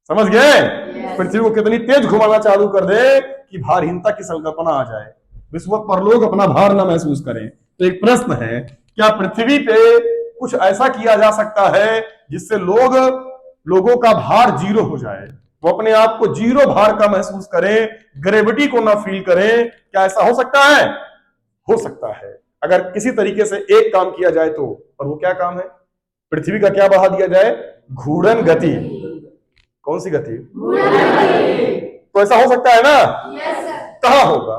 समझ गए? पृथ्वी को कितनी तेज घुमाना चालू कर दे कि भारहीनता की संकल्पना आ जाए, विश्ववत पर लोग अपना भार न महसूस करें। तो एक प्रश्न है, क्या पृथ्वी पे कुछ ऐसा किया जा सकता है जिससे लोगों का भार 0 हो जाए, वो अपने आप को 0 भार का महसूस करें, ग्रेविटी को ना फील करें? क्या ऐसा हो सकता है? हो सकता है, अगर किसी तरीके से एक काम किया जाए तो। और वो क्या काम है? पृथ्वी का क्या बढ़ा दिया जाए? घूर्णन गति। कौन सी गति? तो ऐसा हो सकता है ना? कहां होगा?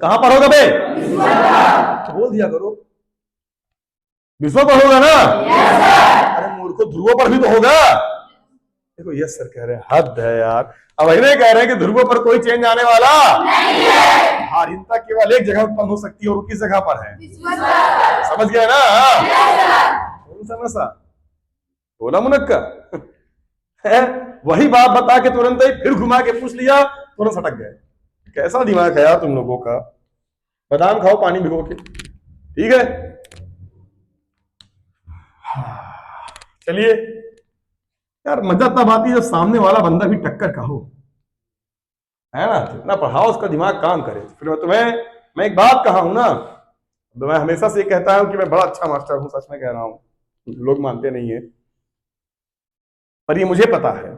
कहां पर होगा बे? तो बोल दिया करो विश्व पर होगा ना। अरे मूर्खो ध्रुवों पर भी तो होगा। देखो यस सर कह रहे हैं, हद है यार। अब इन्हें कह रहे हैं कि ध्रुवों पर कोई चेंज आने वाला नहीं है। भारहीनता केवल एक जगह उत्पन्न हो सकती है और वो किस जगह पर है? समझ गए ना? कौन सा नशा बोला मुनक्का है? वही बात बता के तुरंत ही फिर घुमा के पूछ लिया, तुरंत सटक गए। कैसा दिमाग है यार तुम लोगों का। बादाम खाओ पानी भिगो के, ठीक है? चलिए यार, मजा तब आती है जब सामने वाला बंदा भी टक्कर का हो, है ना? जितना पढ़ाओ उसका दिमाग काम करे। फिर मैं एक बात कहा हूं ना, मैं हमेशा से कहता हूं कि मैं बड़ा अच्छा मास्टर हूं, सच में कह रहा हूं, लोग मानते नहीं है, पर ये मुझे पता है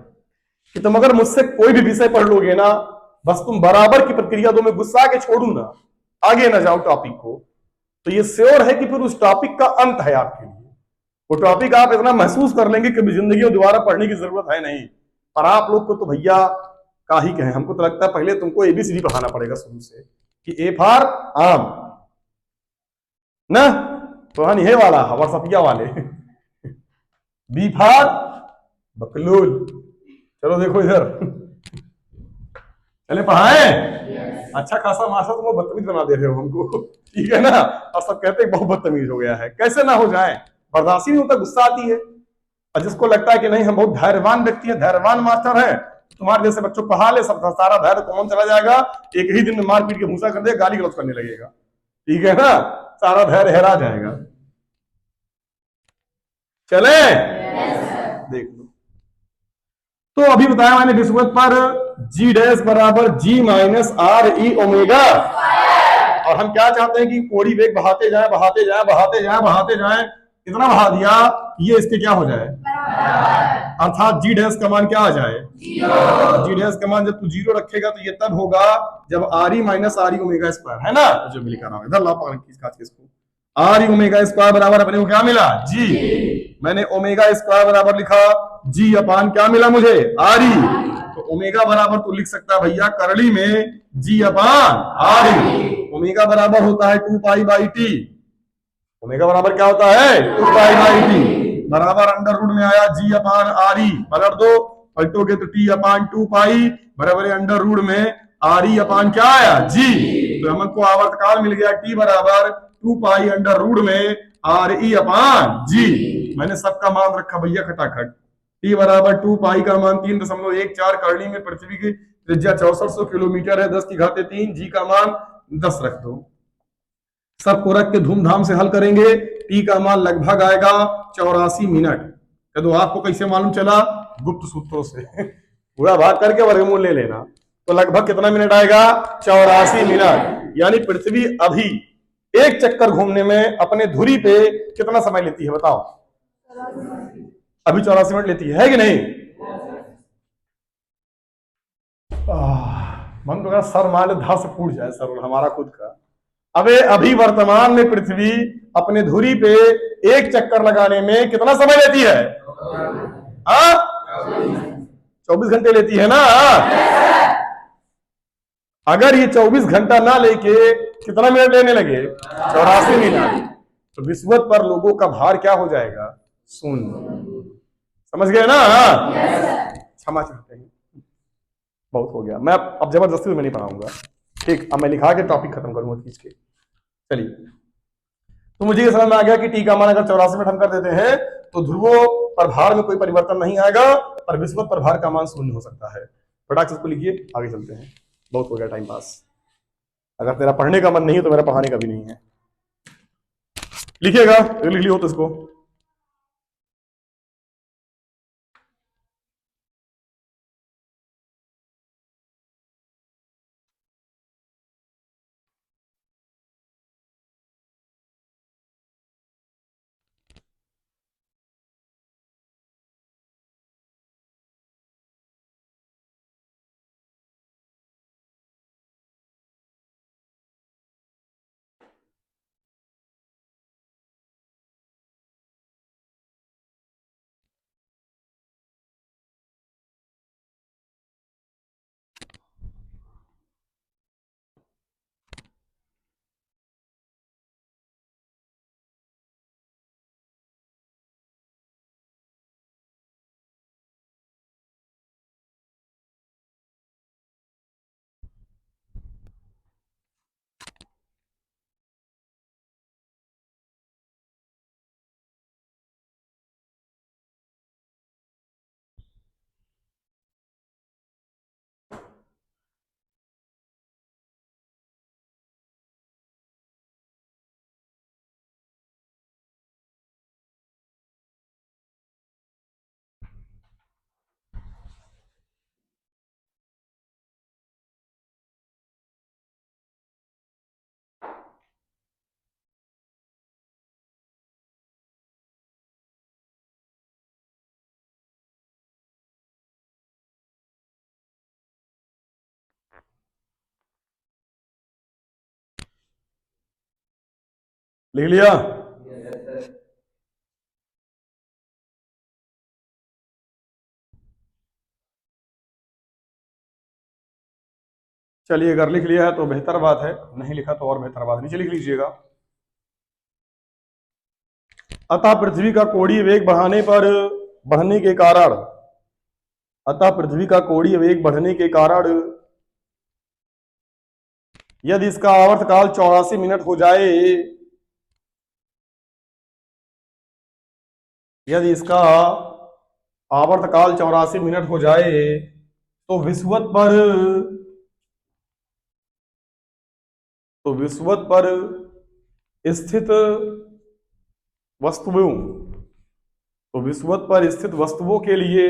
कि तुम अगर मुझसे कोई भी विषय पढ़ लोगे ना, बस तुम बराबर की प्रक्रिया दो, मैं गुस्सा के छोड़ू ना, आगे ना जाओ टॉपिक को, तो ये श्योर है कि फिर उस टॉपिक का अंत है आपके लिए। वो टॉपिक आप इतना महसूस कर लेंगे कि जिंदगी में दोबारा पढ़ने की जरूरत है नहीं। पर आप लोग को तो भैया का ही कहें, हमको तो लगता है पहले तुमको ABCD पढ़ाना पड़ेगा शुरू से, कि A फॉर आम ना, तो हे वाला व्हाट्सएपिया वाले, B फॉर बकलूल। चलो देखो इधर, चले पढ़ाए। अच्छा खासा मास्टर तुम बदतमीज बना दे रहे हो हमको, ठीक है ना? और सब कहते हैं बहुत बदतमीज हो गया है। कैसे ना हो जाए, बर्दाश्त ही नहीं होता, गुस्सा आती है। और जिसको लगता है कि नहीं हम बहुत धैर्यवान व्यक्ति है, धैर्यवान मास्टर है, तुम्हारे जैसे बच्चों पढ़ा ले, सब सारा धैर्य कौन चला जाएगा, एक ही दिन में मार पीट के भूसा कर देगा, गाली गलौज करने लगेगा, ठीक है ना? सारा धैर्य हेरा जाएगा। चले देख लो। तो अभी बताया मैंने विषुवत पर G डैश बराबर G माइनस RE ओमेगा, और हम क्या चाहते हैं कि कोड़ी वेग बढ़ाते जाए, इतना बढ़ा दिया ये इसके क्या हो जाए, अर्थात G डैश का मान क्या आ जाए 0। G डैश का मान जब तू 0 रखेगा तो ये तब होगा जब RE minus RE omega square, है ना? जो लिखा रहा हूं इधर ला पकड़ इसको, RE ओमेगा स्क्वायर बराबर अपने को क्या मिला G। मैंने ओमेगा स्क्वायर बराबर लिखा G अपान क्या मिला मुझे RE। तो ओमेगा बराबर तो लिख सकता है भैया करली में G अपान RE। ओमेगा बराबर होता है 2 पाई बाई टी। ओमेगा बराबर क्या होता है 2 पाई बाई टी, बराबर अंडर रूट में आया G अपान RE, पलट दो पलटोगे तो T अपान 2 पाई बराबर अंडर रूट में RE अपान क्या आया G। तो हमको आवर्तकाल मिल गया T बराबर 2 पाई अंडर रूट में RE अपान G। मैंने सबका मान रखा भैया खटाखट। T बराबर 2 पाई का मान 3.14 करनी में पृथ्वी की त्रिज्या 6400 किलोमीटर है, 10 की घाते 3, G का मान 10 रख दो। सबको रख के धूमधाम से हल करेंगे। T का मान लगभग आएगा 84 मिनट। कह दो आपको कैसे मालूम चला? गुप्त सूत्रों से। पूरा भाग करके वर्गमूल ले लेना, तो लगभग कितना मिनट आएगा? 84 मिनट। यानी पृथ्वी अभी एक चक्कर घूमने में अपने धुरी पे कितना समय लेती है बताओ? अभी 84 मिनट लेती है कि नहीं? मन तो कहा सर मान धा से फूट जाए सर हमारा खुद का। अबे अभी वर्तमान में पृथ्वी अपने धुरी पे एक चक्कर लगाने में कितना समय लेती है? 24 घंटे लेती है ना। अगर ये 24 घंटा ना लेके कितना मिनट लेने लगे? 84 मिनट। तो विषुवत पर लोगों का भार क्या हो जाएगा? शून्य। समझ गए ना? क्षमा चाहते हैं, बहुत हो गया। मैं अब जबरदस्ती में नहीं पढ़ाऊंगा। ठीक, अब मैं लिखा के टॉपिक खत्म करूंगा खींच के। चलिए, तो मुझे ये समझ में आ गया कि टी का मान अगर 84 मिनट हम कर देते हैं तो ध्रुवों पर भार में कोई परिवर्तन नहीं आएगा, पर विषुवत पर भार का मान शून्य हो सकता है। फटाक से इसको लिखिए, आगे चलते हैं। बहुत हो गया टाइम पास। अगर तेरा पढ़ने का मन नहीं है तो मेरा पढ़ाने का भी नहीं है। लिखिएगा, लिख लियो तो इसको। लिख लिया? चलिए, अगर लिख लिया है तो बेहतर बात है, नहीं लिखा तो और बेहतर बात है। नीचे लिख लीजिएगा। अतः पृथ्वी का कोणीय वेग बढ़ने के कारण, अतः पृथ्वी का कोणीय वेग बढ़ने के कारण यदि इसका आवर्तकाल 84 मिनट हो जाए, यदि इसका आवर्तकाल 84 मिनट हो जाए तो विषुवत पर स्थित वस्तुओं, तो विषुवत पर स्थित वस्तुओं के लिए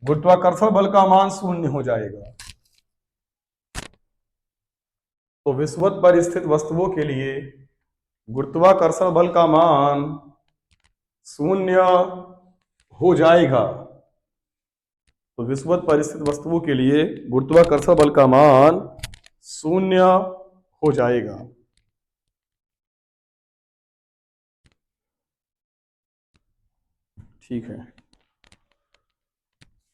गुरुत्वाकर्षण बल का मान शून्य हो जाएगा। तो विषुवत पर स्थित वस्तुओं के लिए गुरुत्वाकर्षण बल का मान शून्य हो जाएगा। तो विषुवत पर स्थित वस्तुओं के लिए गुरुत्वाकर्षण बल का मान शून्य हो जाएगा। ठीक है,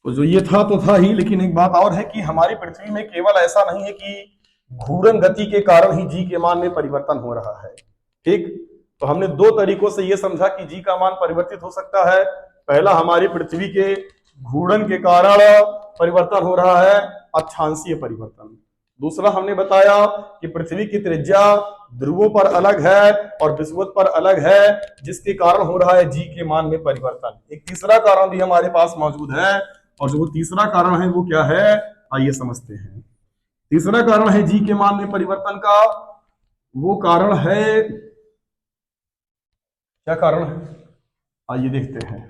तो जो ये था तो था ही, लेकिन एक बात और है कि हमारी पृथ्वी में केवल ऐसा नहीं है कि घूर्णन गति के कारण ही जी के मान में परिवर्तन हो रहा है। ठीक, तो हमने दो तरीकों से यह समझा कि जी का मान परिवर्तित हो सकता है। पहला, हमारी पृथ्वी के घूर्णन के कारण परिवर्तन हो रहा है, अक्षांशीय परिवर्तन। दूसरा, हमने बताया कि पृथ्वी की त्रिज्या ध्रुवों पर अलग है और विषुवत पर अलग है, जिसके कारण हो रहा है जी के मान में परिवर्तन। एक तीसरा कारण भी हमारे पास मौजूद है, और जो तीसरा कारण है वो क्या है, आइए समझते हैं। तीसरा कारण है जी के मान में परिवर्तन का, वो कारण है, क्या कारण है आइए देखते हैं।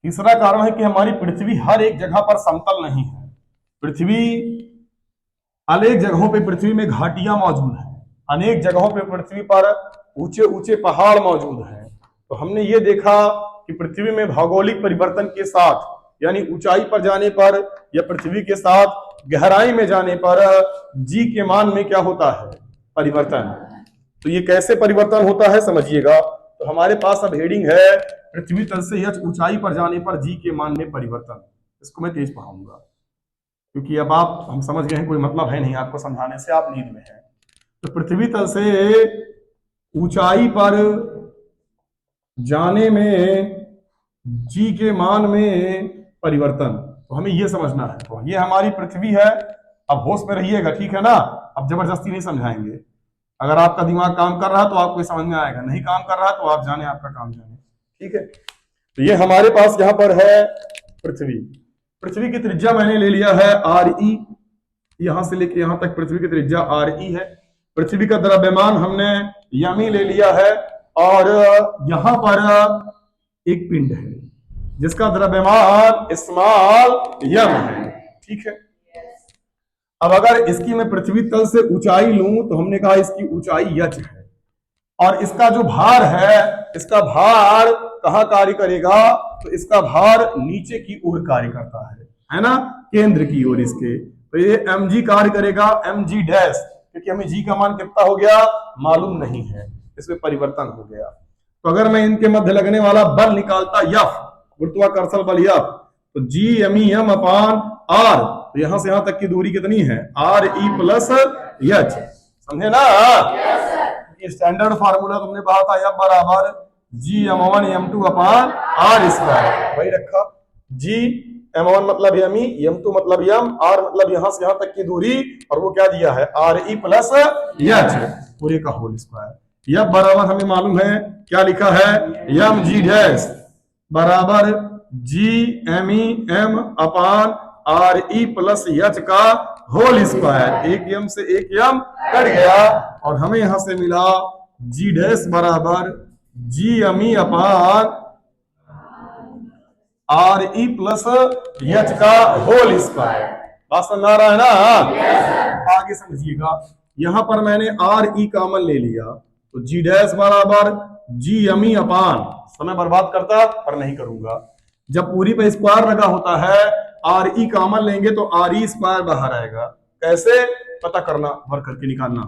तीसरा कारण है कि हमारी पृथ्वी हर एक जगह पर समतल नहीं है। पृथ्वी अनेक जगहों पे पृथ्वी में घाटियां मौजूद हैं, अनेक जगहों पे पृथ्वी पर ऊंचे ऊंचे पहाड़ मौजूद हैं। तो हमने ये देखा कि पृथ्वी में भौगोलिक परिवर्तन के साथ, यानी ऊंचाई पर जाने पर या पृथ्वी के साथ गहराई में जाने पर जी के मान में क्या होता है, परिवर्तन। तो ये कैसे परिवर्तन होता है समझिएगा। तो हमारे पास अब हेडिंग है पृथ्वी तल से यह ऊंचाई पर जाने पर जी के मान में परिवर्तन। इसको मैं तेज पढ़ाऊंगा क्योंकि अब आप हम समझ गए हैं, कोई मतलब है नहीं आपको समझाने से, आप नींद में हैं। तो पृथ्वी तल से ऊंचाई पर जाने में जी के मान में परिवर्तन, तो हमें यह समझना है। तो ये हमारी पृथ्वी है। अब होश में रहिएगा, ठीक है ना। अब जबरदस्ती नहीं समझाएंगे। अगर आपका दिमाग काम कर रहा है तो आपको समझ में आएगा, नहीं काम कर रहा है तो आप जाने, आपका काम जाने, ठीक है। तो ये हमारे पास यहां पर है पृथ्वी। पृथ्वी की त्रिज्या मैंने ले लिया है RE, यहां से लेके यहां तक पृथ्वी की त्रिज्या RE है। पृथ्वी का द्रव्यमान हमने यमी ले लिया है, और यहां पर एक पिंड है जिसका द्रव्यमान स्मॉल यम है, ठीक है। अब अगर इसकी मैं पृथ्वी तल से ऊंचाई लूं तो हमने कहा इसकी ऊंचाई h है, और इसका जो भार है, इसका भार कहां कार्य करेगा, तो इसका भार नीचे की ओर कार्य करता है ना, केंद्र की ओर इसके। तो ये mg कार्य करेगा, mg डैश, क्योंकि हमें g का मान कितना हो गया मालूम नहीं है, इसमें परिवर्तन हो गया। तो अगर मैं इनके मध्य लगने वाला बल निकालता F, गुरुत्वाकर्षण बल F, तो G अपान R, तो यहां से यहां तक की दूरी कितनी है RE प्लस H, समझे ना। स्टैंडर्ड फार्मूला तुमने पढ़ा था F बराबर G m1 अपान R स्क्वायर, वही रखा। G m1 मतलब यमी, m2 मतलब यम, R मतलब यहां से यहां तक की दूरी, और वो क्या दिया है RE प्लस H पूरे का होल स्क्वायर। F बराबर हमें मालूम है क्या लिखा है, mg डैश बराबर G अपान RE प्लस H का होल स्क्वायर। एक यम से एक यम कट गया, और हमें यहां से मिला G डैश बराबर G अपान RE प्लस H का होल स्क्वायर। बात समझ आ रहा है ना। आगे समझिएगा, यहां पर मैंने RE कॉमन ले लिया, तो G डैश बराबर G अपान, समय बर्बाद करता पर नहीं करूंगा, जब पूरी पे स्क्वायर लगा होता है RE कॉमन लेंगे तो RE स्क्वायर बाहर आएगा। कैसे पता करना, भर करके निकालना।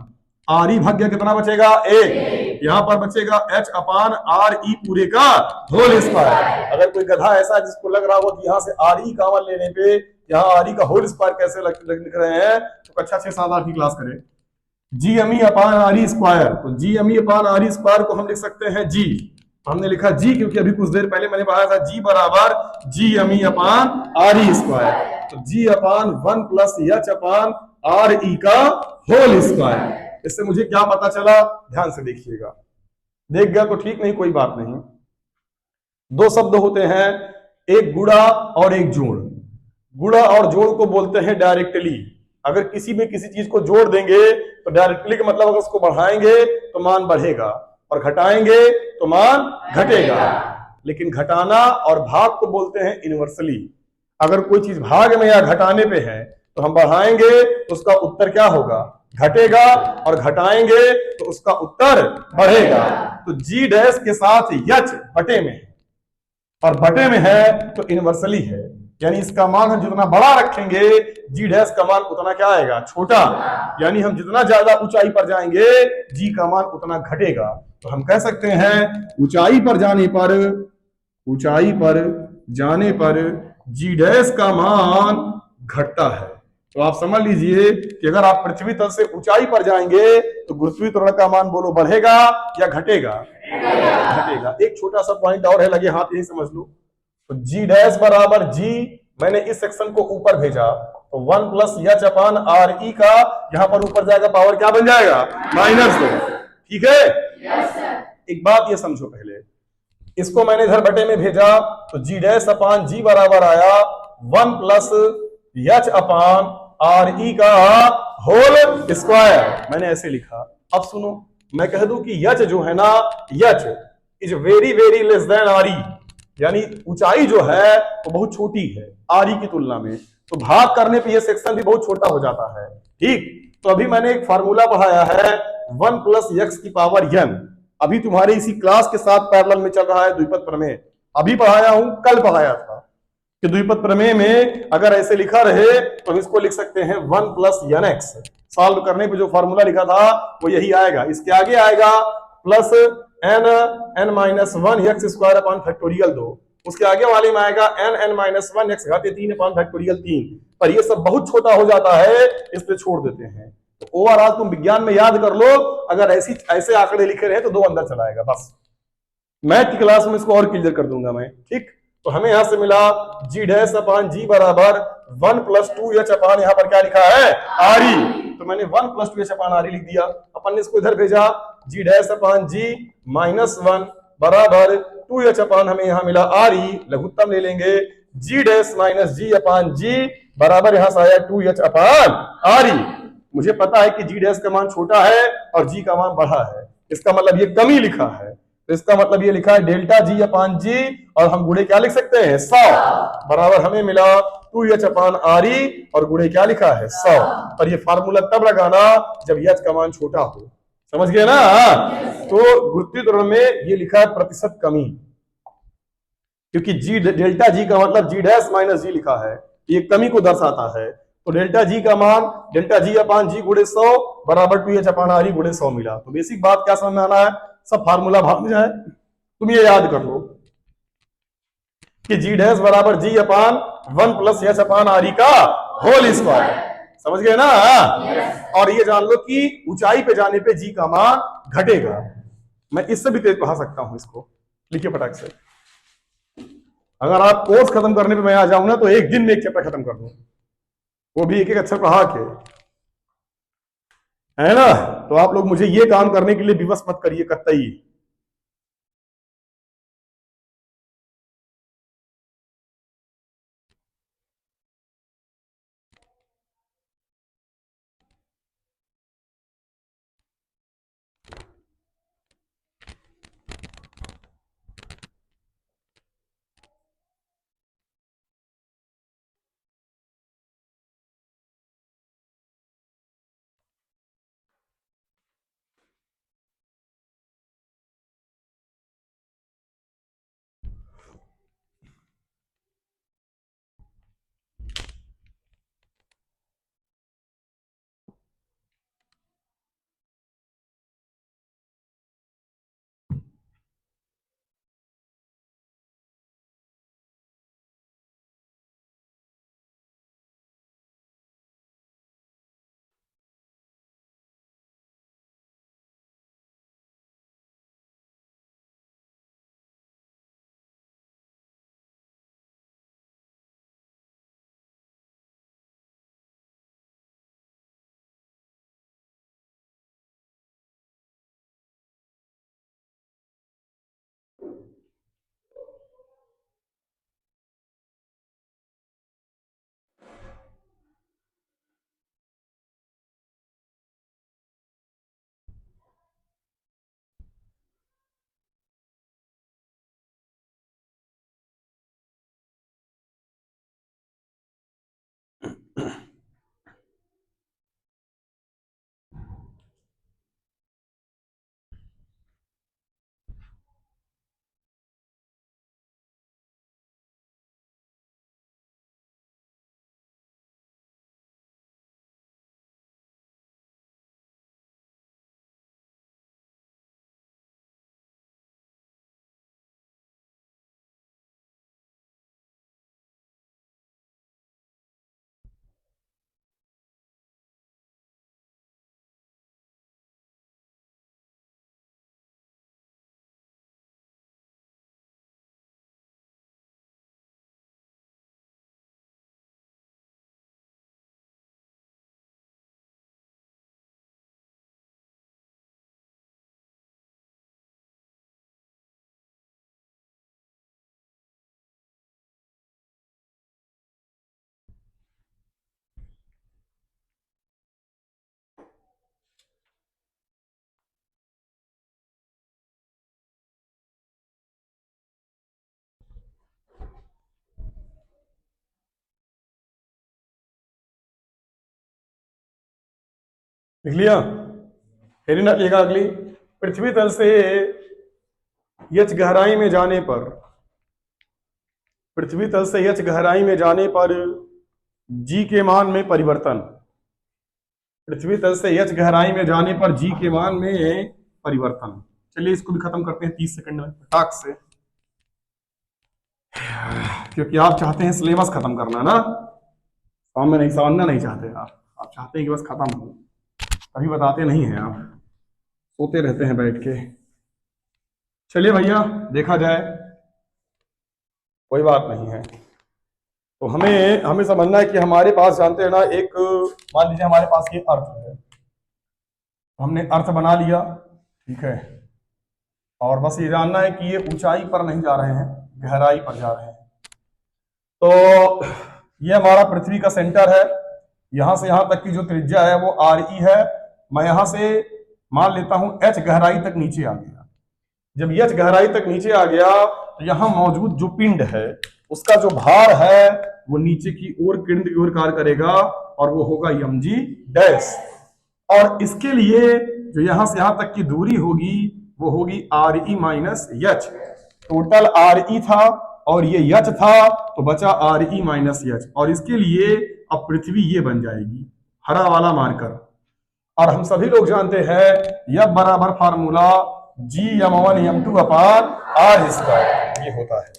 RE भाग गया, कितना बचेगा 1, यहां पर बचेगा H अपान RE पूरे का होल स्क्वायर। अगर कोई गधा ऐसा जिसको लग रहा हो कि यहां से RE कॉमन लेने पे यहाँ RE का होल स्क्वायर कैसे लिख रहे हैं, तो कक्षा 6-7 की क्लास करें। G अपान RE स्क्वायर, तो G अपान RE स्क्वायर को हम लिख सकते हैं G, हमने लिखा G क्योंकि अभी कुछ देर पहले मैंने पढ़ा था G बराबर G अपान RE स्क्वायर, तो G अपान 1 प्लस H अपान RE का होल स्क्वायर। इससे मुझे क्या पता चला, ध्यान से देखिएगा, देख गया तो ठीक, नहीं कोई बात नहीं। दो शब्द होते हैं, एक गुणा और एक जोड़। गुणा और जोड़ को बोलते हैं डायरेक्टली। अगर किसी में किसी चीज को जोड़ देंगे तो डायरेक्टली का मतलब अगर उसको बढ़ाएंगे तो मान बढ़ेगा, और घटाएंगे तो मान घटेगा। लेकिन घटाना और भाग को बोलते हैं इनवर्सली। अगर कोई चीज भाग में या घटाने पे है तो हम बढ़ाएंगे तो उसका उत्तर क्या होगा, घटेगा, और घटाएंगे तो उसका उत्तर बढ़ेगा। तो G डैश के साथ H बटे में है, और बटे में है तो इनवर्सली है, यानी इसका मान हम जितना बड़ा रखेंगे G डैश का मान उतना क्या आएगा, छोटा। यानी हम जितना ज्यादा ऊंचाई पर जाएंगे G का मान उतना घटेगा। तो हम कह सकते हैं ऊंचाई पर जाने पर G डैश का मान घटता है। तो आप समझ लीजिए कि अगर आप पृथ्वी तल से ऊंचाई पर जाएंगे तो गुरुत्वीय त्वरण का मान बोलो बढ़ेगा या घटेगा, घटेगा। एक छोटा सा पॉइंट और है, लगे हाथ, यही समझ लो। तो G डैश बराबर G, मैंने इस सेक्शन को ऊपर भेजा, तो 1 प्लस H अपान RE का यहां पर ऊपर जाएगा, पावर क्या बन जाएगा, -2, ठीक है। एक बात ये समझो, पहले इसको मैंने इधर बटे में भेजा, तो G डैश अपान G बराबर आया 1 प्लस H अपान RE का होल स्क्वायर, मैंने ऐसे लिखा। अब सुनो, मैं कह दूं कि H जो है ना, H is very very less then RE, यानी ऊंचाई जो है वो बहुत छोटी है आर की तुलना में, तो भाग करने पे ये सेक्शन भी बहुत छोटा हो जाता है। ठीक, तो अभी मैंने एक फार्मूला पढ़ाया है 1 + x⁴n। अभी तुम्हारे इसी क्लास के साथ पैरेलल में चल रहा है द्विपद प्रमेय। अभी पढ़ाया हूं, कल पढ़ाया था कि द्विपद प्रमेय में अगर ऐसे लिखा रहे तो हम इसको लिख सकते हैं 1 + n x। सॉल्व करने पे जो फॉर्मूला लिखा था वो यही आएगा। इसके आगे आएगा प्लस n(n−1)(x²)(2). उसके आगे वाले में आएगा n(n−1)(x⁻³ पर ये सब बहुत छोटा हो जाता है, इसलिए छोड़ देते हैं। तो ओवरऑल तुम विज्ञान में याद कर लो, अगर ऐसे आंकड़े लिखे रहे तो 2 अंदर चलाएगा बस। मैथ की क्लास में इसको और क्लियर कर दूंगा मैं। ठीक, तो हमें यहां से मिला g' बराबर 1 + 2h यहाँ पर क्या लिखा है आरी, तो मैंने 1 + 2h लिख दिया। अपन ने इसको इधर भेजा g'(g)−1 बराबर 2h हमें यहाँ मिला आरी, लघुत्तम ले लेंगे g' - g बराबर यहां से आया 2h/आरी। मुझे पता है कि g' का मान छोटा है और g का मान बड़ा है, इसका मतलब ये कमी लिखा है, तो इसका मतलब ये लिखा है ΔG/g और हम गुणे क्या लिख सकते हैं 100 बराबर हमें मिला 2h/आरी और गुणे क्या लिखा है 100। और ये फार्मूला तब लगाना जब h का मान छोटा हो, समझ गए ना। तो गुरुत्वीय त्वरण में ये लिखा है प्रतिशत कमी, क्योंकि ΔG का मतलब g' - g लिखा है, ये कमी को दर्शाता है। तो ΔG का मान ΔG/g गुणे 100 बराबर 2h/आरी गुणे 100 मिला। तो बेसिक बात क्या समझ में आना है, सब फार्मूला भाग में जाए, तुम ये याद कर लो कि g' बराबर g/1 + h/आरी का होल स्क्वायर। समझ गए ना। और ये जान लो कि ऊंचाई पे जाने पे g का मान घटेगा। मैं इससे भी तेज पढ़ा सकता हूं इसको, लिखिए फटाक से। अगर आप कोर्स खत्म करने पे मैं आ जाऊं ना तो एक दिन में एक चैप्टर खत्म कर दूं, वो भी एक एक अक्षर पढ़ा के, है ना। तो आप लोग मुझे ये काम करने के लिए विवश मत करिए कतई। लिख लिया? फिर ना लिखा अगली, पृथ्वी तल से h गहराई में जाने पर, पृथ्वी तल से h गहराई में जाने पर g के मान में परिवर्तन, पृथ्वी तल से h गहराई में जाने पर g के मान में परिवर्तन। चलिए इसको भी खत्म करते हैं 30 सेकंड में फटाक से, क्योंकि आप चाहते हैं सिलेबस खत्म करना ना, सामने नहीं समझना नहीं चाहते आप चाहते हैं कि बस खत्म हो, कभी बताते नहीं हैं आप, सोते रहते हैं बैठ के। चलिए भैया देखा जाए, कोई बात नहीं है। तो हमें समझना है कि हमारे पास, जानते हैं ना, एक मान लीजिए हमारे पास ये अर्थ है, हमने अर्थ बना लिया, ठीक है, और बस ये जानना है कि ये ऊंचाई पर नहीं जा रहे हैं, गहराई पर जा रहे हैं। तो ये हमारा पृथ्वी का सेंटर है, यहां से यहां तक की जो त्रिज्या है वो RE है। मैं यहां से मान लेता हूं h गहराई तक नीचे आ गया। जब h गहराई तक नीचे आ गया तो यहां मौजूद जो पिंड है उसका जो भार है वो नीचे की ओर, केंद्र की ओर कार्य करेगा, और वो होगा mg डैश। और इसके लिए जो यहां से यहां तक की दूरी होगी वो होगी RE minus h। Total RE था और ये h था, तो बचा RE माइनस h। और इसके लिए अब पृथ्वी ये बन जाएगी, हरा वाला मार्कर। और हम सभी लोग जानते हैं F बराबर फार्मूला G(m1 m2 अपान r स्क्वायर), ये होता है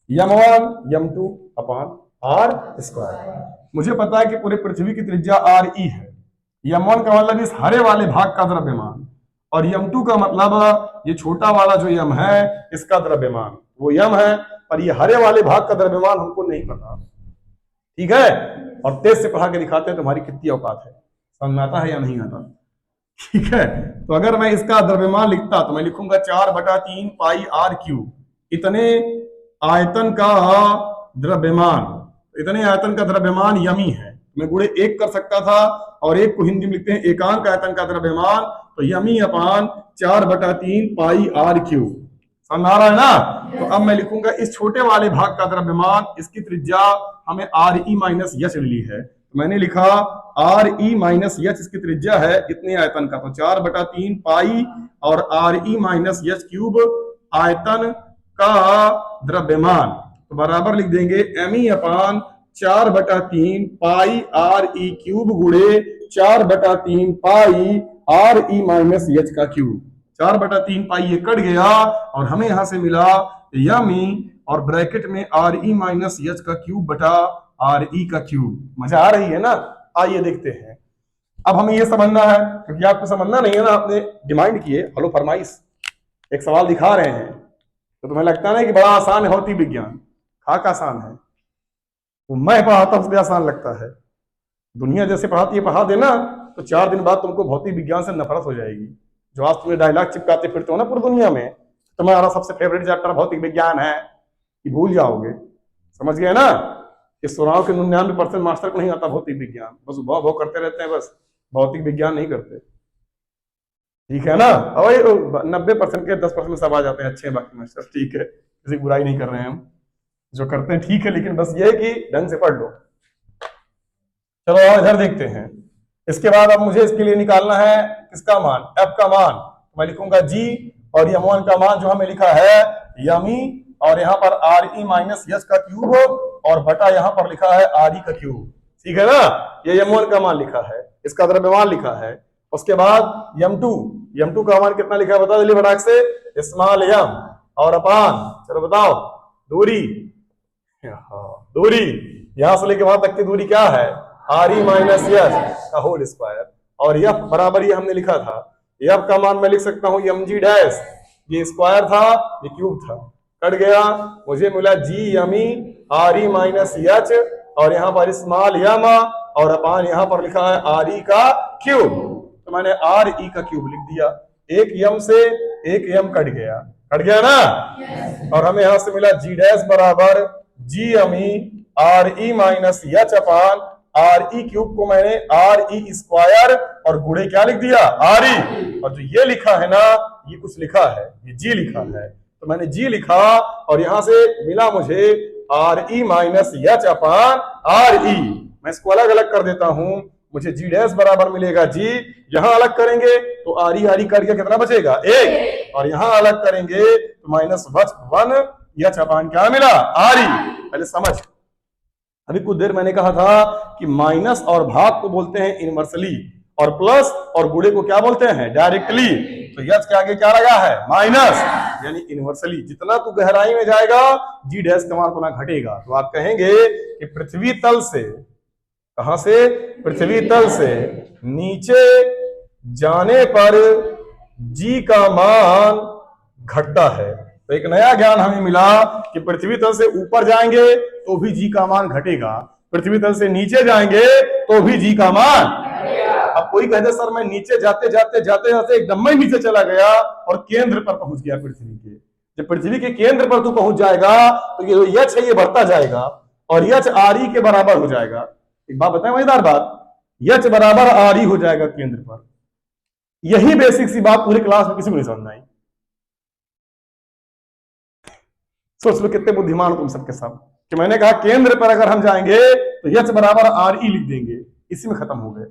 m1 m2 अपान r स्क्वायर। मुझे पता है कि पूरे पृथ्वी की त्रिज्या RE है। m1 का मतलब इस हरे वाले भाग का द्रव्यमान, और m2 का मतलब ये छोटा वाला जो m है इसका द्रव्यमान। वो m है पर ये हरे वाले भाग का द्रव्यमान हमको नहीं पता, ठीक है। और तेज से पढ़ा के दिखाते हैं तुम्हारी कितनी औकात है, समझ में आता है या नहीं आता, ठीक है। तो अगर मैं इसका द्रव्यमान लिखता तो मैं लिखूंगा 4/3 पाई r3, इतने आयतन का द्रव्यमान, इतने आयतन का द्रव्यमान यमी है। मैं गुणे 1 कर सकता था, और 1 को हिंदी में लिखते हैं एकांक आयतन का द्रव्यमान, तो यमी अपान 4/3 पाई r3। समझ आ रहा है ना? तो अब मैं लिखूंगा इस छोटे वाले भाग का द्रव्यमान, इसकी त्रिज्या हमें RE माइनस h मिली है, तो मैंने लिखा RE माइनस h इसकी त्रिज्या है इतने आयतन का, तो 4/3 पाई और RE माइनस h क्यूब आयतन का द्रव्यमान, तो बराबर लिख देंगे me अपान 4/3 पाई RE क्यूब गुणे 4/3 पाई RE माइनस h का क्यूब। 4/3 पाई ये कट गया और हमें यहां से मिला यमी, और ब्रैकेट में RE माइनस h का क्यूब बटा RE का क्यूब। मजा आ रही है ना? आइए देखते हैं। अब हमें ये समझना है, क्योंकि आपको समझना नहीं है ना, आपने डिमांड किए, हेलो फरमाइश, एक सवाल दिखा रहे हैं, तो तुम्हें लगता है ना कि बड़ा आसान है भौतिक विज्ञान, खाक आसान है, वो मैं पढ़ाता उससे आसान लगता है। दुनिया जैसे पढ़ाती है पढ़ा देना, तो 4 दिन बाद तुमको भौतिक विज्ञान से नफरत हो जाएगी। जो आज तुम्हें डायलॉग चिपकाते फिरते हो ना पूरी दुनिया में, तुम्हारा सबसे फेवरेट चैप्टर भौतिक विज्ञान है, कि भूल जाओगे। समझ गए ना? इस 99 के 99% मास्टर को नहीं आता भौतिक विज्ञान, बस भौ भौ करते रहते हैं, बस भौतिक विज्ञान नहीं करते, ठीक है ना? और 90% के 10% सब आ जाते हैं अच्छे हैं बाकी मास्टर, ठीक है, किसी बुराई नहीं कर रहे हैं हम, जो करते हैं ठीक है, लेकिन बस ये है कि ढंग से पढ़ लो। चलो और इधर देखते हैं। इसके बाद अब मुझे इसके लिए निकालना है किसका मान, f का मान, तो मैं लिखूंगा g, और m1 का मान जो हमें लिखा है यमी, और यहाँ पर RE माइनस h का क्यूब, और बटा यहाँ पर लिखा है RE का क्यूब, ठीक है ना? ये m1 का मान लिखा है, इसका द्रव्यमान लिखा है। उसके बाद m2 का मान कितना लिखा है बता दिली फटाक से, स्मॉल m, और अपान, चलो बताओ, दूरी यहां से लेके वहां तक की दूरी क्या है, RE माइनस h का होल स्क्वायर। और f बराबर ये हमने लिखा था, f का मान मैं लिख सकता हूं mg डैश, ये स्क्वायर था ये क्यूब था, कट गया, मुझे मिला g yummy RE minus h, और यहाँ पर स्मॉल m, और अपान यहाँ पर लिखा है RE का क्यूब, तो मैंने RE का क्यूब लिख दिया। एक m से एक m कट गया ना? और हमें यहां से मिला g डैश बराबर g yummy RE minus h अपान RE क्यूब को मैंने RE स्क्वायर और गुणे क्या लिख दिया, RE, और जो ये लिखा है ना, ये कुछ लिखा है, ये g लिखा है, तो मैंने g लिखा, और यहां से मिला मुझे RE माइनस h अपान RE। मैं इसको अलग अलग कर देता हूं, मुझे जी डैश बराबर मिलेगा जी, यहां अलग करेंगे तो आरी आरी कट गया, कितना बचेगा एक, और यहां अलग करेंगे तो माइनस वन, यह चपान क्या मिला आरी। पहले समझ, अभी कुछ देर मैंने कहा था कि माइनस और भाग को बोलते हैं इनवर्सली, और प्लस और गुणे को क्या बोलते हैं डायरेक्टली। तो यच के आगे क्या लगा है माइनस, यानी इनवर्सली। जितना तू गहराई में जाएगा जी डैश का मान उतना घटेगा। तो आप कहेंगे कि पृथ्वी तल से, कहां से, पृथ्वी तल से नीचे जाने पर जी का मान घटता है। तो एक नया ज्ञान हमें मिला कि पृथ्वी तल से ऊपर जाएंगे तो भी जी का मान घटेगा, पृथ्वी तल से नीचे जाएंगे तो भी जी का मान। अब कोई कहते सर मैं नीचे जाते जाते जाते जाते एकदम ही नीचे चला गया और केंद्र पर पहुंच गया पृथ्वी के। जब पृथ्वी के केंद्र पर तू पहुंच जाएगा तो ये यच है ये बढ़ता जाएगा और यच आरी के बराबर हो जाएगा। एक बात बताएं मजेदार बात, यच बराबर आरी हो जाएगा केंद्र पर। यही बेसिक सी बात पूरी क्लास में किसी को नहीं समझ आई। सोच लो कितने बुद्धिमान हो तुम सबके सब कि मैंने कहा केंद्र पर अगर हम जाएंगे तो यच बराबर आर ई लिख देंगे, इसी में खत्म हो गए।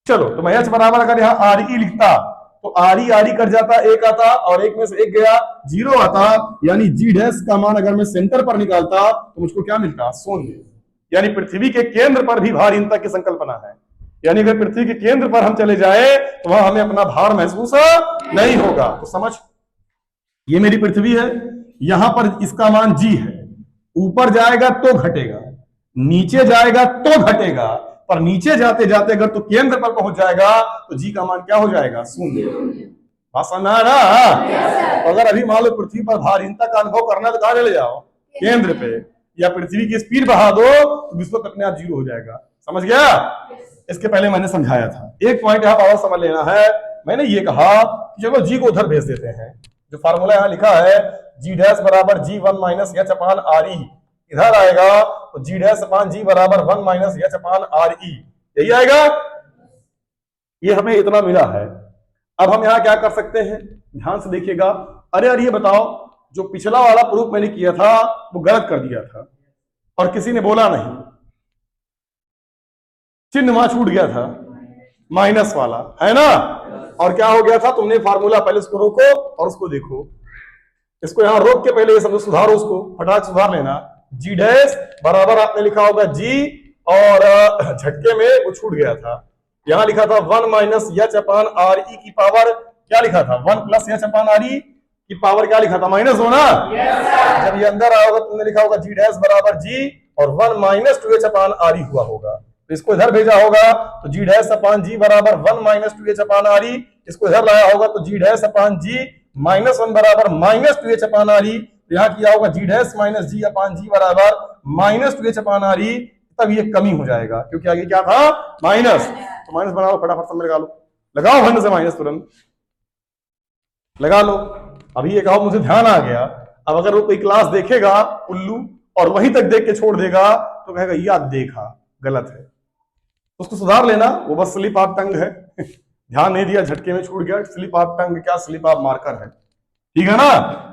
चलो तो मैं यच बराबर अगर यहाँ आर ई लिखता तो आर ई कर जाता, एक आता और एक में से एक गया जीरो आता, यानी जी डैश का मान अगर मैं सेंटर पर निकालता तो मुझको क्या मिलता शून्य। यानी पृथ्वी के केंद्र पर भी भारहीनता की संकल्पना है, यानी अगर पृथ्वी के केंद्र पर हम चले जाए तो वहां हमें अपना भार महसूस नहीं होगा। तो समझ, ये मेरी पृथ्वी है, यहां पर इसका मान जी है, ऊपर जाएगा तो घटेगा, नीचे जाएगा तो घटेगा, पर नीचे जाते जाते अगर तो केंद्र पर पहुंच जाएगा तो जी का मान क्या हो जाएगा शून्य। भाषण आ रहा। अगर अभी मान लो पृथ्वी पर भारहीनता का अनुभव करना तो कहां ले जाओ केंद्र पे, या पृथ्वी की स्पीड बढ़ा दो तो विश्व अपने आप जीरो हो जाएगा। समझ गया? इसके पहले मैंने समझाया था। एक पॉइंट यहां पर समझ लेना है, मैंने ये कहा कि चलो जी को उधर भेज देते हैं, जो फार्मूला यहां लिखा है जी डैश बराबर जी one minus H upon R E, इधर आएगा तो जी डैश अपान जी बराबर one minus H upon R E, यही आएगा। ये हमें इतना मिला है। अब हम यहां क्या कर सकते हैं, ध्यान से देखिएगा। अरे ये बताओ, जो पिछला वाला प्रूफ मैंने किया था वो गलत कर दिया था और किसी ने बोला नहीं, चिन्ह वहां छूट गया था माइनस वाला, है ना। और क्या हो गया था, तुमने फार्मूला पहले उसको रोको और उसको देखो, इसको यहां रोक के पहले ये समझो, सुधारो उसको, फटाक सुधार लेना। जी डैश बराबर आपने लिखा होगा जी, और झटके में वो छूट गया था, यहां लिखा था one minus H upon R E की पावर क्या लिखा था, one plus H upon R E की पावर क्या लिखा था माइनस हो ना। जब ये अंदर आओगे तुमने लिखा होगा जी डैश बराबर जी और one minus two H upon R E हुआ होगा, तो इसको इधर भेजा होगा तो जी डैश अपान जी बराबर one minus two H upon R E, इसको इधर लाया होगा तो जी डैश अपान जी माइनस वन बराबर minus two H upon R E, यहां किया होगा जी डैश माइनस जी अपान जी बराबर minus two H upon R E, तब ये कमी हो जाएगा क्योंकि आगे क्या था माइनस। तो माइनस बनाओ फटाफट, सब लगा लो, लगाओ भंड से माइनस तुरंत लगा लो। अभी ये कहो मुझे ध्यान आ गया। अब अगर वो कोई क्लास देखेगा उल्लू और वहीं तक देख के छोड़ देगा तो कहेगा याद देखा गलत है, उसको सुधार लेना, वो बस स्लिप ऑफ टंग है ध्यान नहीं दिया, झटके में छूट गया। स्लिप ऑफ टंग क्या, स्लिप ऑफ मार्कर है, ठीक है ना।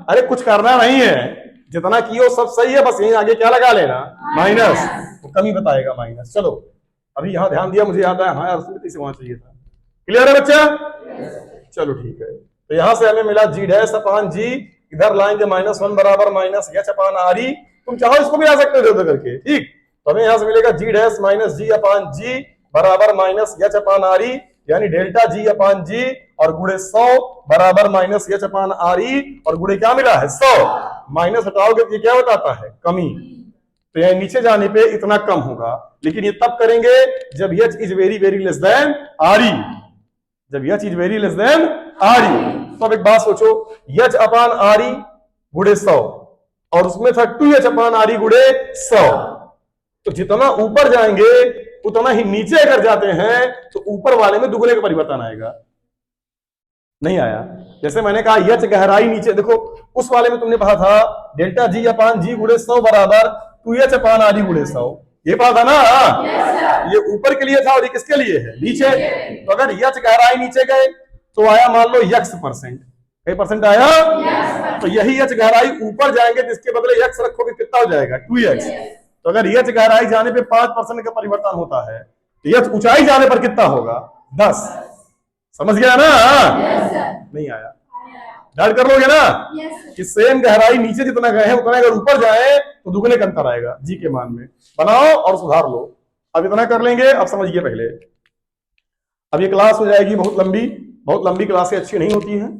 अरे कुछ करना नहीं है, जितना कियो सब सही है, बस यहीं आगे क्या लगा लेना माइनस, वो कमी बताएगा माइनस। चलो अभी यहाँ ध्यान दिया, मुझे याद आया हाँ यार स्मृति से वहां चाहिए था। क्लियर है बच्चा? चलो ठीक है। तो यहां से हमें मिला जी डैश अपान जी, इधर लाएंगे माइनस वन बराबर minus H upon R E, तुम चाहो इसको भी ला सकते हो इधर करके, ठीक। तो हमें यहां से मिलेगा जी डैश माइनस जी अपान जी बराबर minus H upon R E, यानी डेल्टा जी अपान जी और गुणे 100 बराबर minus H upon R E, और गुणे क्या मिला है 100, माइनस हटाओगे तो ये क्या बताता है कमी। तो यहाँ नीचे जाने पे इतना कम होगा, लेकिन ये तब करेंगे जब H is very very less than R E, जब H is very less than R E. तो अब एक बात सोचो, एच अपान आर ई गुणे 100 और उसमें था 2h अपान आर ई गुणे 100, तो जितना ऊपर जाएंगे उतना ही नीचे अगर जाते हैं तो ऊपर वाले में दुगने का परिवर्तन आएगा। नहीं आया? जैसे मैंने कहा एच गहराई नीचे, देखो उस वाले में तुमने पढ़ा था डेल्टा जी अपान जी गुणे 100 बराबर 2h अपान आर ई गुणे 100, ये पढ़ा था ना। ये ऊपर के लिए था और ये किसके लिए है नीचे। तो अगर एच गहराई नीचे गए तो आया मान लो x परसेंट, कई परसेंट आया, तो यही एच गहराई ऊपर जाएंगे तो इसके बदले x रखोगे कितना हो जाएगा 2x। तो अगर एच गहराई जाने पे 5% का परिवर्तन होता है यह ऊंचाई जाने पर कितना होगा? 10। समझ गया ना? नहीं आया? याद कर लोगे ना कि सेम गहराई नीचे जितना गए हैं उतना अगर ऊपर जाए तो दुगने का अंतर आएगा जी के मान में। बनाओ और सुधार लो। अब इतना कर लेंगे। अब समझिए पहले, अब ये क्लास हो जाएगी बहुत लंबी। बहुत लंबी क्लासें अच्छी नहीं होती हैं।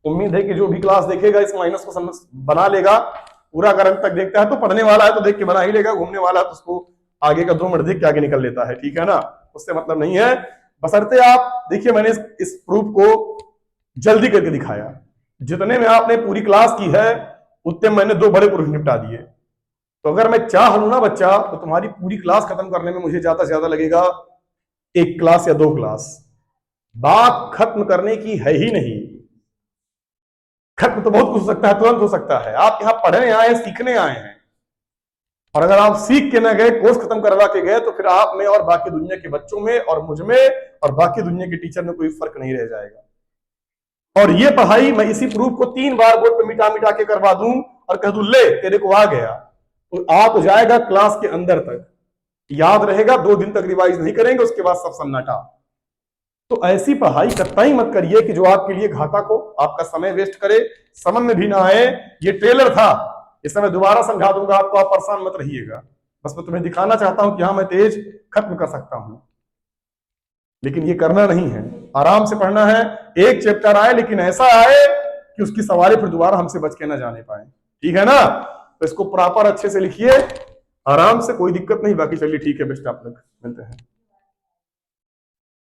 उम्मीद है कि जो भी क्लास देखेगा इस माइनस को समझ बना लेगा। पूरा अगर अंत तक देखता है तो पढ़ने वाला है तो देख के बना ही लेगा, घूमने वाला है तो उसको आगे का 2 मिनट देख के आगे निकल लेता है। ठीक है ना? उससे मतलब नहीं है। बशर्ते आप देखिए, मैंने इस प्रूफ को जल्दी करके दिखाया। जितने में आपने पूरी क्लास की है उतने मैंने 2 बड़े प्रूफ निपटा दिए। तो अगर मैं चाह लूं ना बच्चा, तो तुम्हारी पूरी क्लास खत्म करने में मुझे ज्यादा से ज्यादा लगेगा 1 क्लास या 2 क्लास। बात खत्म करने की है ही नहीं। खत्म तो बहुत कुछ हो सकता है, तुरंत हो सकता है। आप यहां पढ़ने आए हैं, सीखने आए हैं, और अगर आप सीख के ना गए, कोर्स खत्म करवा के गए, तो फिर आप में और बाकी दुनिया के बच्चों में और मुझ में और बाकी दुनिया के टीचर में कोई फर्क नहीं रह जाएगा। और ये पढ़ाई मैं इसी प्रूफ को 3 बार बोर्ड पे मिटा मिटा के करवा दूं और कह दूं ले तेरे को आ गया, तो आ तो जाएगा क्लास के अंदर तक, याद रहेगा। 2 दिन तक रिवाइज नहीं करेंगे, उसके बाद सब सन्नाटा। तो ऐसी पढ़ाई कतई मत करिए कि जो आपके लिए घातक हो, आपका समय वेस्ट करे, समझ में भी ना आए। ये ट्रेलर था, इस समय दोबारा समझा दूंगा आपको, आप परेशान मत रहिएगा। बस मैं तुम्हें दिखाना चाहता हूं कि हाँ मैं तेज खत्म कर सकता हूं, लेकिन ये करना नहीं है। आराम से पढ़ना है। एक चैप्टर आए लेकिन ऐसा आए कि उसकी सवारी फिर दोबारा हमसे बच के ना जाने पाए। ठीक है ना? तो इसको प्रॉपर अच्छे से लिखिए, आराम से, कोई दिक्कत नहीं। बाकी चलिए ठीक है, बेस्ट आप लोग मिलते हैं।